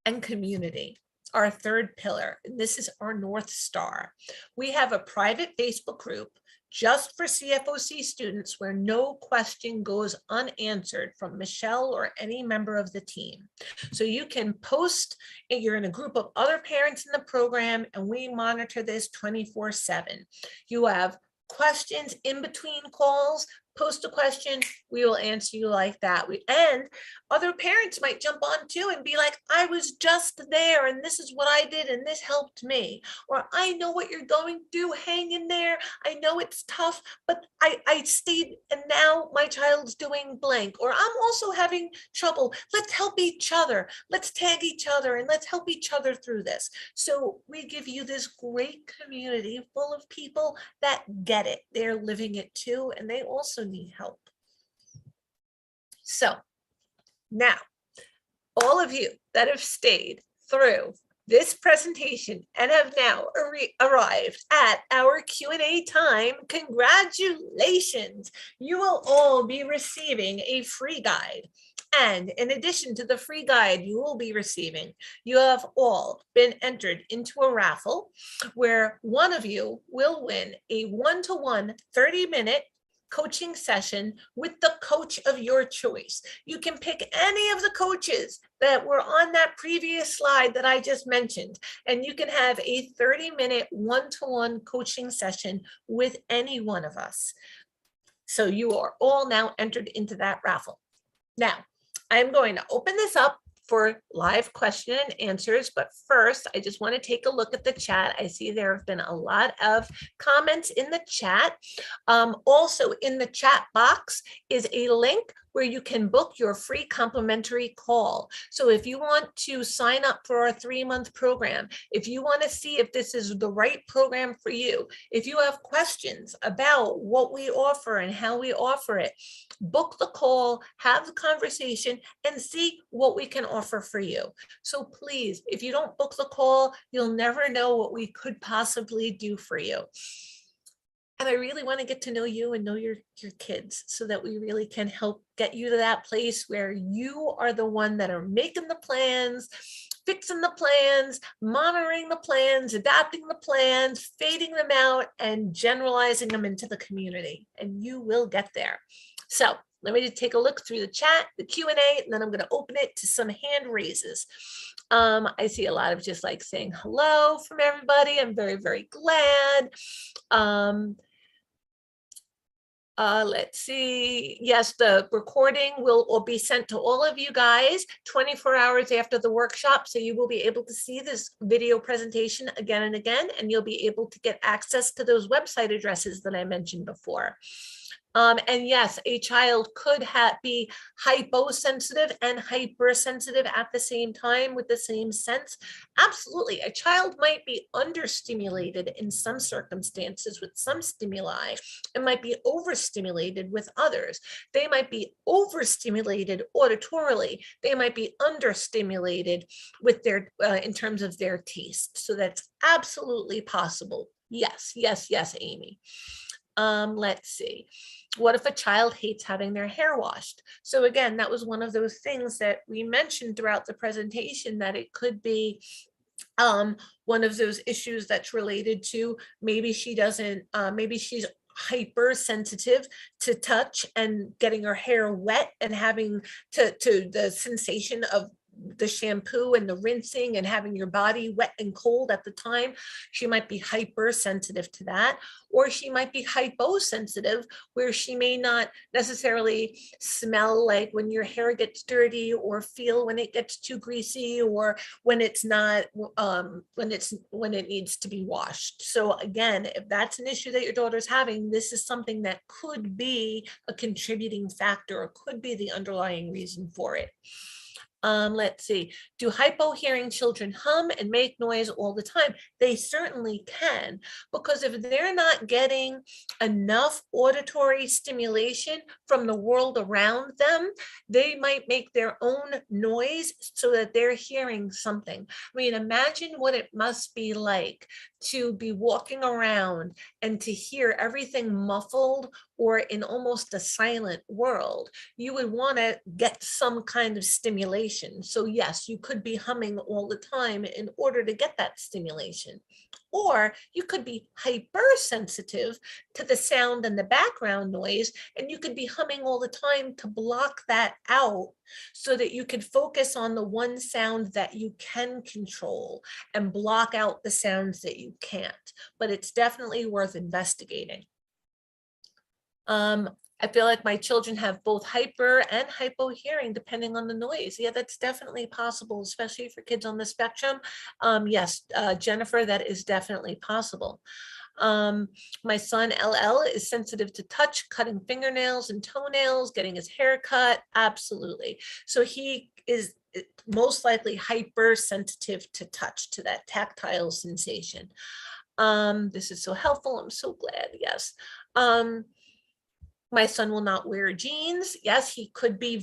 And community, our third pillar. And this is our North Star. We have a private Facebook group just for CFOC students where no question goes unanswered from Michelle or any member of the team. So you can post, you're in a group of other parents in the program and we monitor this 24/7. You have questions in between calls, post a question, we will answer you like that. And other parents might jump on too and be like, I was just there and this is what I did and this helped me. Or I know what you're going through, hang in there. I know it's tough, but I stayed and now my child's doing blank. Or I'm also having trouble. Let's help each other. Let's tag each other and let's help each other through this. So we give you this great community full of people that get it. They're living it too, and they also need help. So now, all of you that have stayed through this presentation and have now arrived at our Q&A time, congratulations. You will all be receiving a free guide. And in addition to the free guide you will be receiving, you have all been entered into a raffle where one of you will win a one-to-one 30-minute coaching session with the coach of your choice. You can pick any of the coaches that were on that previous slide that I just mentioned, and you can have a 30-minute one-to-one coaching session with any one of us. So you are all now entered into that raffle. Now, I'm going to open this up for live question and answers, but first I just want to take a look at the chat. I see there have been a lot of comments in the chat. Also in the chat box is a link where you can book your free complimentary call. So if you want to sign up for our 3-month program, if you want to see if this is the right program for you, if you have questions about what we offer and how we offer it, book the call, have the conversation, and see what we can offer for you. So please, if you don't book the call, you'll never know what we could possibly do for you. And I really want to get to know you and know your kids so that we really can help get you to that place where you are the one that are making the plans, fixing the plans, monitoring the plans, adapting the plans, fading them out, and generalizing them into the community. And you will get there. So let me just take a look through the chat, the Q&A, and then I'm going to open it to some hand raises. I see a lot of just like saying hello from everybody. I'm very, very glad. Let's see. Yes, the recording will be sent to all of you guys 24 hours after the workshop. So you will be able to see this video presentation again and again, and you'll be able to get access to those website addresses that I mentioned before. And yes, a child could be hyposensitive and hypersensitive at the same time with the same sense. Absolutely. A child might be understimulated in some circumstances with some stimuli and might be overstimulated with others. They might be overstimulated auditorily. They might be understimulated with their in terms of their taste. So that's absolutely possible. Yes, yes, yes, Amy. Let's see. What if a child hates having their hair washed? So again, that was one of those things that we mentioned throughout the presentation, that it could be one of those issues that's related to maybe she doesn't, maybe she's hypersensitive to touch and getting her hair wet and having to the sensation of the shampoo and the rinsing and having your body wet and cold at the time. She might be hypersensitive to that, or she might be hyposensitive, where she may not necessarily smell like when your hair gets dirty, or feel when it gets too greasy, or when it's not, when it needs to be washed. So again, if that's an issue that your daughter's having, this is something that could be a contributing factor, or could be the underlying reason for it. Let's see, do hypo-hearing children hum and make noise all the time? They certainly can, because if they're not getting enough auditory stimulation from the world around them, they might make their own noise so that they're hearing something. I mean, imagine what it must be like to be walking around and to hear everything muffled or in almost a silent world. You would want to get some kind of stimulation. So yes, you could be humming all the time in order to get that stimulation. Or you could be hypersensitive to the sound and the background noise, and you could be humming all the time to block that out so that you could focus on the one sound that you can control and block out the sounds that you can't. But it's definitely worth investigating. I feel like my children have both hyper and hypo hearing depending on the noise. Yeah, that's definitely possible, especially for kids on the spectrum. Yes, Jennifer, that is definitely possible. My son LL is sensitive to touch, cutting fingernails and toenails, getting his hair cut. Absolutely. So he is most likely hypersensitive to touch, to that tactile sensation. This is so helpful. I'm so glad. Yes. My son will not wear jeans. Yes, he could be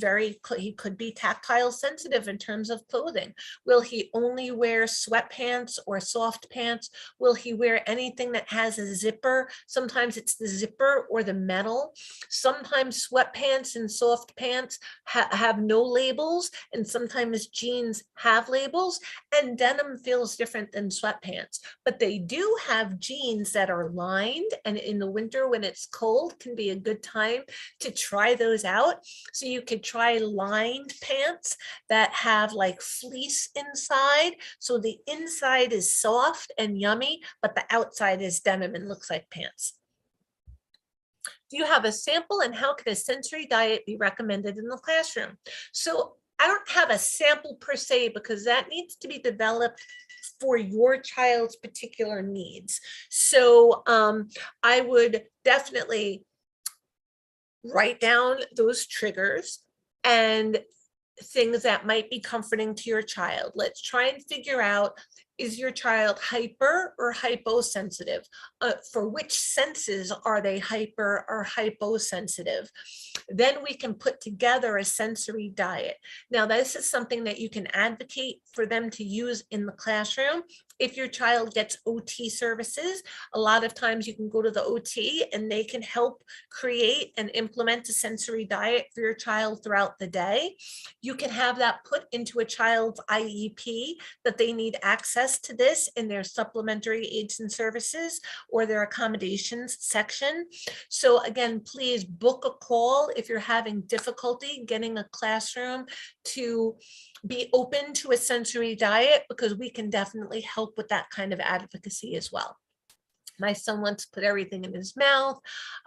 tactile sensitive in terms of clothing. Will he only wear sweatpants or soft pants? Will he wear anything that has a zipper? Sometimes it's the zipper or the metal. Sometimes sweatpants and soft pants have no labels, and sometimes jeans have labels, and denim feels different than sweatpants. But they do have jeans that are lined, and in the winter when it's cold can be a good time to try those out. So you could try lined pants that have like fleece inside. So the inside is soft and yummy, but the outside is denim and looks like pants. Do you have a sample, and how can a sensory diet be recommended in the classroom? So I don't have a sample per se, because that needs to be developed for your child's particular needs. So I would definitely write down those triggers and things that might be comforting to your child. Let's try and figure out, is your child hyper or hyposensitive? For which senses are they hyper or hyposensitive? Then we can put together a sensory diet. Now, this is something that you can advocate for them to use in the classroom. If your child gets OT services, a lot of times you can go to the OT and they can help create and implement a sensory diet for your child throughout the day. You can have that put into a child's IEP, that they need access to this in their supplementary aids and services or their accommodations section. So again, please book a call if you're having difficulty getting a classroom to be open to a sensory diet, because we can definitely help with that kind of advocacy as well. My son wants to put everything in his mouth.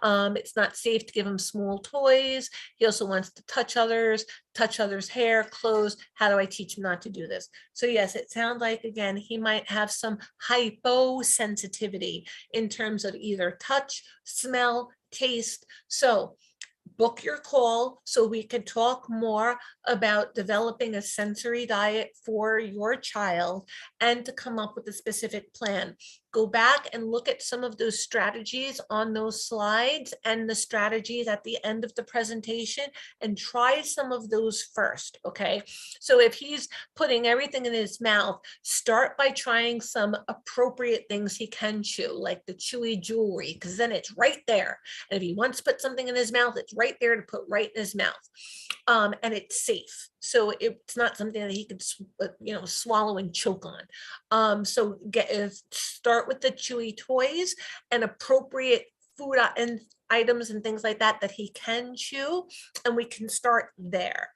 It's not safe to give him small toys. He also wants to touch others' hair, clothes. How do I teach him not to do this? So yes, it sounds like, again, he might have some hyposensitivity in terms of either touch, smell, taste. So book your call so we could talk more about developing a sensory diet for your child and to come up with a specific plan. go back and look at some of those strategies on those slides and the strategies at the end of the presentation and try some of those first, okay? So if he's putting everything in his mouth, start by trying some appropriate things he can chew, like the chewy jewelry, because then it's right there. And if he wants to put something in his mouth, it's right there to put right in his mouth. And it's safe. So it's not something that he could, swallow and choke on. So start with the chewy toys and appropriate food and items and things like that that he can chew, and we can start there.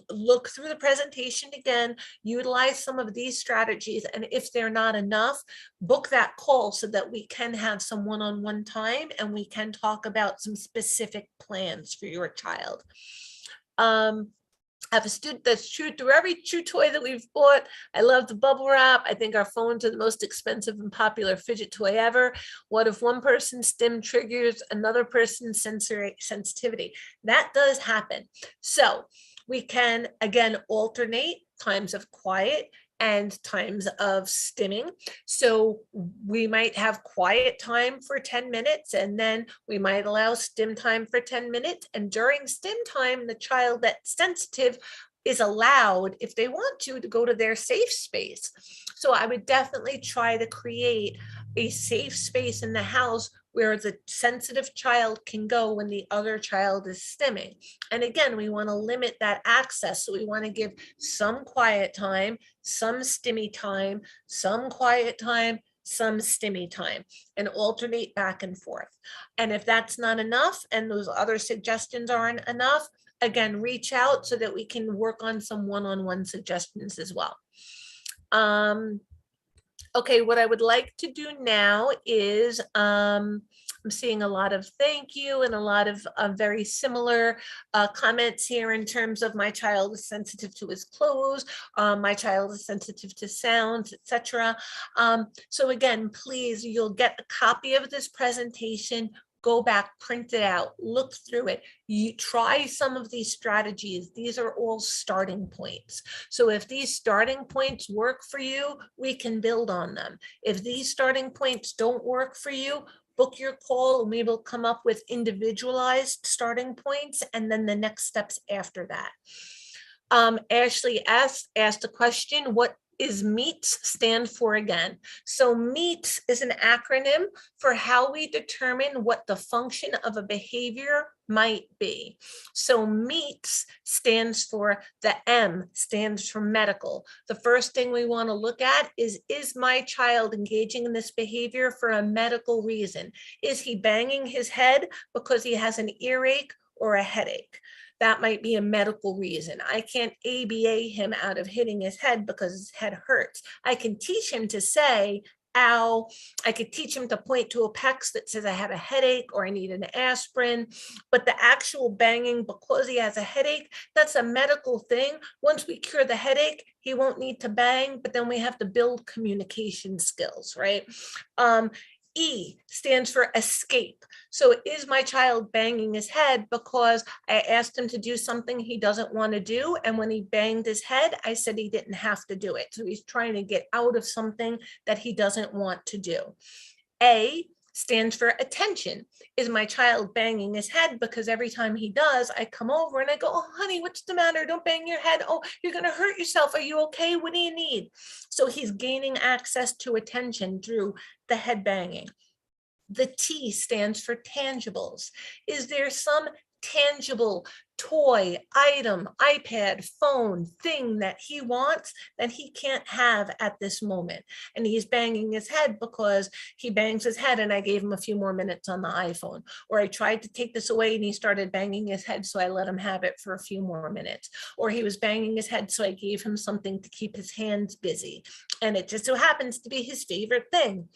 Look through the presentation again, utilize some of these strategies, and if they're not enough, book that call so that we can have some one-on-one time and we can talk about some specific plans for your child. I have a student that's chewed through every chew toy that we've bought. I love the bubble wrap. I think our phones are the most expensive and popular fidget toy ever. What if one person's stim triggers another person's sensory sensitivity? That does happen. So we can, again, alternate times of quiet and times of stimming. So we might have quiet time for 10 minutes, and then we might allow stim time for 10 minutes. And during stim time, the child that's sensitive is allowed, if they want to go to their safe space. So I would definitely try to create a safe space in the house where the sensitive child can go when the other child is stimming. And again, we want to limit that access. So we want to give some quiet time, some stimmy time, some quiet time, some stimmy time, and alternate back and forth. And if that's not enough and those other suggestions aren't enough, again, reach out so that we can work on some one-on-one suggestions as well. Okay, what I would like to do now is, I'm seeing a lot of thank you and a lot of very similar comments here in terms of my child is sensitive to his clothes, my child is sensitive to sounds, etc. So again, please, you'll get a copy of this presentation. Go back, print it out, look through it. You try some of these strategies. These are all starting points. So if these starting points work for you, we can build on them. If these starting points don't work for you, book your call and we will come up with individualized starting points and then the next steps after that. Ashley asked a question, what is MEETS stand for again? So MEETS is an acronym for how we determine what the function of a behavior might be. So MEETS stands for, the M stands for medical. The first thing we want to look at is my child engaging in this behavior for a medical reason? Is he banging his head because he has an earache or a headache? That might be a medical reason. I can't ABA him out of hitting his head because his head hurts. I can teach him to say, ow. I could teach him to point to a PEX that says I have a headache or I need an aspirin, but the actual banging because he has a headache, that's a medical thing. Once we cure the headache, he won't need to bang, but then we have to build communication skills, right? E stands for escape. So is my child banging his head because I asked him to do something he doesn't want to do? And when he banged his head, I said he didn't have to do it. So he's trying to get out of something that he doesn't want to do. A stands for attention. Is my child banging his head because every time he does, I come over and I go, oh, honey, what's the matter? Don't bang your head. Oh, you're going to hurt yourself. Are you okay? What do you need? So he's gaining access to attention through the head banging. The T stands for tangibles. Is there some tangible toy, item, iPad, phone, thing that he wants that he can't have at this moment? And he's banging his head because he bangs his head and I gave him a few more minutes on the iPhone. Or I tried to take this away and he started banging his head, so I let him have it for a few more minutes. Or he was banging his head, so I gave him something to keep his hands busy. And it just so happens to be his favorite thing.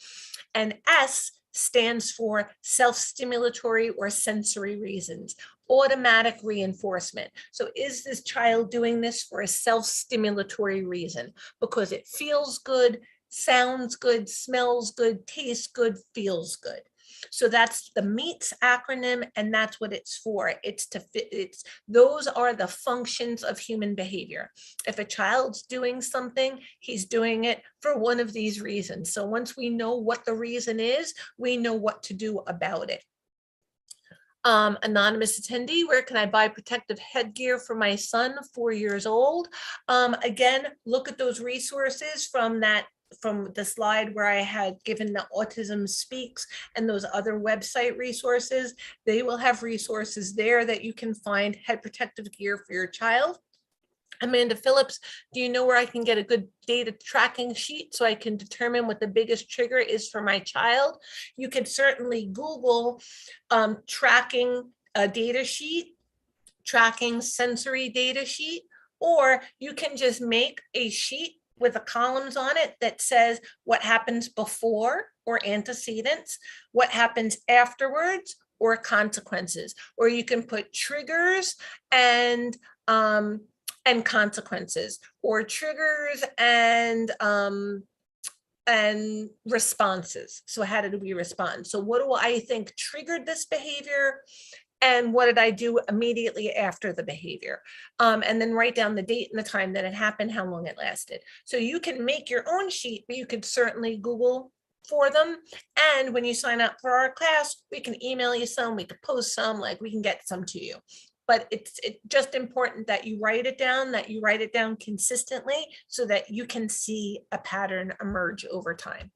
And S stands for self-stimulatory or sensory reasons, automatic reinforcement. So is this child doing this for a self-stimulatory reason? Because it feels good, sounds good, smells good, tastes good, feels good. So that's the MEETS acronym, and that's what it's for. Those are the functions of human behavior. If a child's doing something, he's doing it for one of these reasons. So once we know what the reason is, we know what to do about it. Anonymous attendee, where can I buy protective headgear for my son, 4 years old? Again, look at those resources from the slide where I had given the Autism Speaks and those other website resources. They will have resources there that you can find head protective gear for your child. Amanda Phillips, do you know where I can get a good data tracking sheet so I can determine what the biggest trigger is for my child? You can certainly Google tracking a data sheet, tracking sensory data sheet, or you can just make a sheet with the columns on it that says what happens before or antecedents, what happens afterwards or consequences, or you can put triggers and consequences, or triggers and responses. So how did we respond? So what do I think triggered this behavior? And what did I do immediately after the behavior? And then write down the date and the time that it happened, how long it lasted. So you can make your own sheet, but you could certainly Google for them. And when you sign up for our class, we can email you some, we could post some, like we can get some to you. But it's just important that you write it down consistently so that you can see a pattern emerge over time.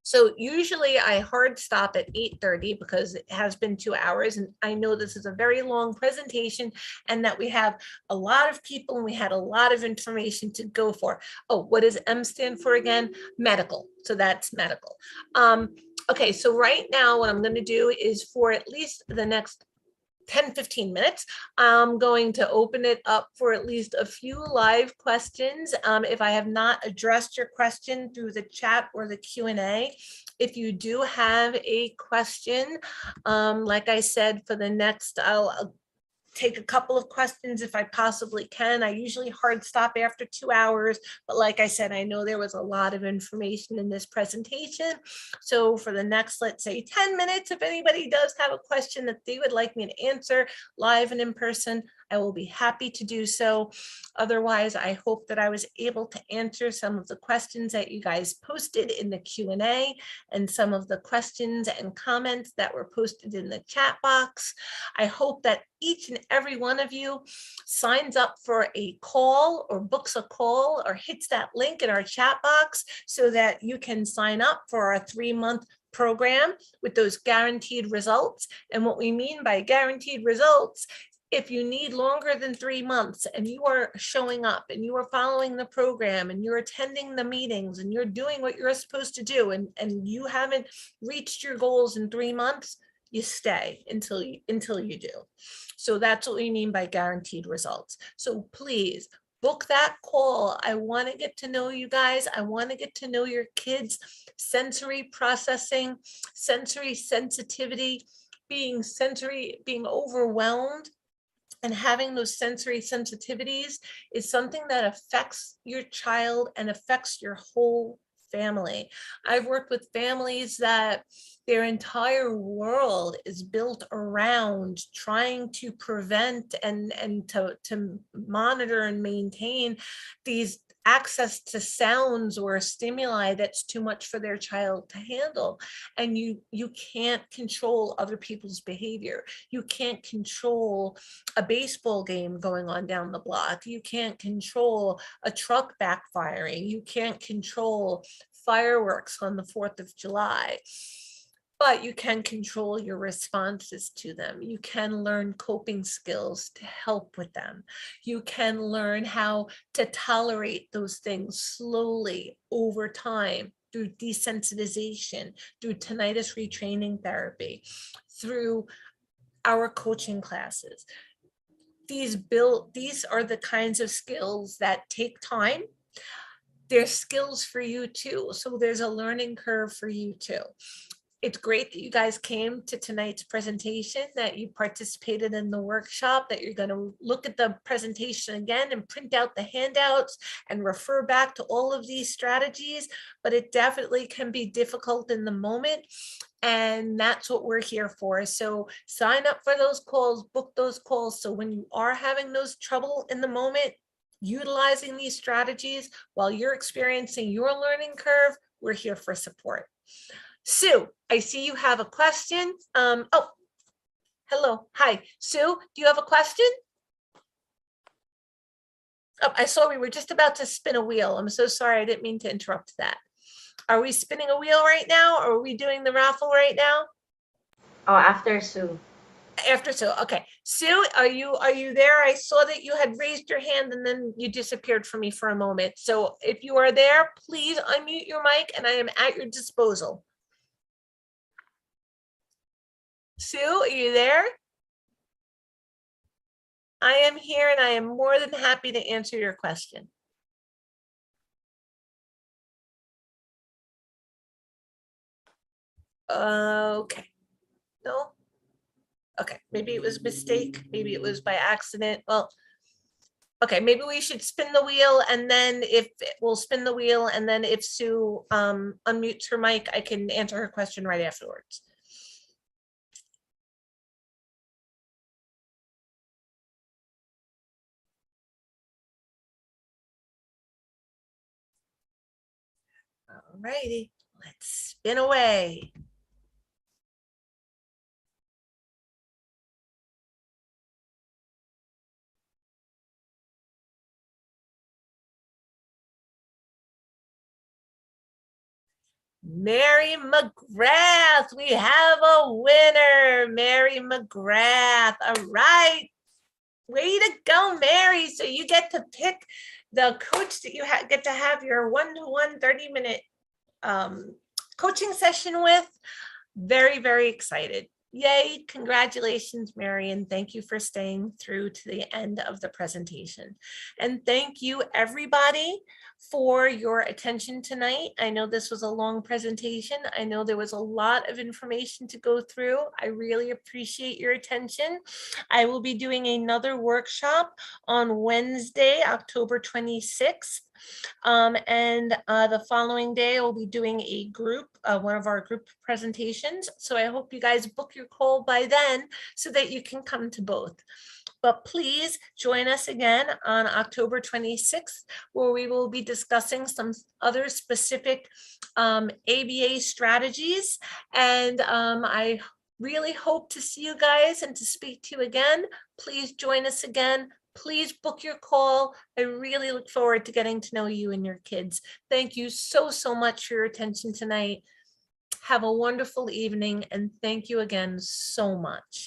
So usually I hard stop at 8:30 because it has been 2 hours, and I know this is a very long presentation and that we have a lot of people and we had a lot of information to go for. Oh, what does M stand for again? Medical. So that's medical. Okay, so right now what I'm going to do is for at least the next 10-15 minutes, I'm going to open it up for at least a few live questions. If I have not addressed your question through the chat or the Q&A, if you do have a question, like I said, for the next, I'll take a couple of questions if I possibly can. I usually hard stop after 2 hours, but like I said, I know there was a lot of information in this presentation. So for the next, let's say 10 minutes, if anybody does have a question that they would like me to answer live and in person, I will be happy to do so. Otherwise, I hope that I was able to answer some of the questions that you guys posted in the Q&A and some of the questions and comments that were posted in the chat box. I hope that each and every one of you signs up for a call or books a call or hits that link in our chat box so that you can sign up for our 3-month program with those guaranteed results. And what we mean by guaranteed results, if you need longer than 3 months and you are showing up and you are following the program and you're attending the meetings and you're doing what you're supposed to do and you haven't reached your goals in 3 months, you stay until you do. So that's what we mean by guaranteed results. So please book that call. I want to get to know you guys. I want to get to know your kids' sensory processing, sensory sensitivity, being overwhelmed. And having those sensory sensitivities is something that affects your child and affects your whole family. I've worked with families that their entire world is built around trying to prevent and to monitor and maintain these access to sounds or stimuli that's too much for their child to handle. And you can't control other people's behavior. You can't control a baseball game going on down the block. You can't control a truck backfiring. You can't control fireworks on the 4th of July. But you can control your responses to them. You can learn coping skills to help with them. You can learn how to tolerate those things slowly over time through desensitization, through tinnitus retraining therapy, through our coaching classes. These are the kinds of skills that take time. There's skills for you too. So there's a learning curve for you too. It's great that you guys came to tonight's presentation, that you participated in the workshop, that you're going to look at the presentation again and print out the handouts and refer back to all of these strategies, but it definitely can be difficult in the moment. And that's what we're here for. So sign up for those calls, book those calls. So when you are having those trouble in the moment, utilizing these strategies while you're experiencing your learning curve, we're here for support. Sue, I see you have a question. Oh, hello. Hi, Sue, do you have a question? Oh, I saw we were just about to spin a wheel. I'm so sorry. I didn't mean to interrupt that. Are we spinning a wheel right now, or are we doing the raffle right now? Oh, after Sue. After Sue. Okay. Sue, are you there? I saw that you had raised your hand and then you disappeared from me for a moment. So if you are there, please unmute your mic and I am at your disposal. Sue, are you there? I am here and I am more than happy to answer your question. Okay. No? Okay, maybe it was a mistake. Maybe it was by accident. Well, okay, maybe we should spin the wheel and then we'll spin the wheel and then if Sue unmutes her mic, I can answer her question right afterwards. All righty, let's spin away. Mary McGrath, we have a winner, Mary McGrath. All right, way to go, Mary. So you get to pick the coach that you get to have your one-to-one 30-minute coaching session with. Very, very excited. Yay, congratulations, Mary, and thank you for staying through to the end of the presentation. And thank you, everybody, for your attention tonight. I know this was a long presentation. I know there was a lot of information to go through. I really appreciate your attention. I will be doing another workshop on Wednesday, October 26th. And the following day, we'll be doing a group, one of our group presentations. So I hope you guys book your call by then so that you can come to both. But please join us again on October 26th, where we will be discussing some other specific ABA strategies. And I really hope to see you guys and to speak to you again. Please join us again. Please book your call. I really look forward to getting to know you and your kids. Thank you so, so much for your attention tonight. Have a wonderful evening, and thank you again so much.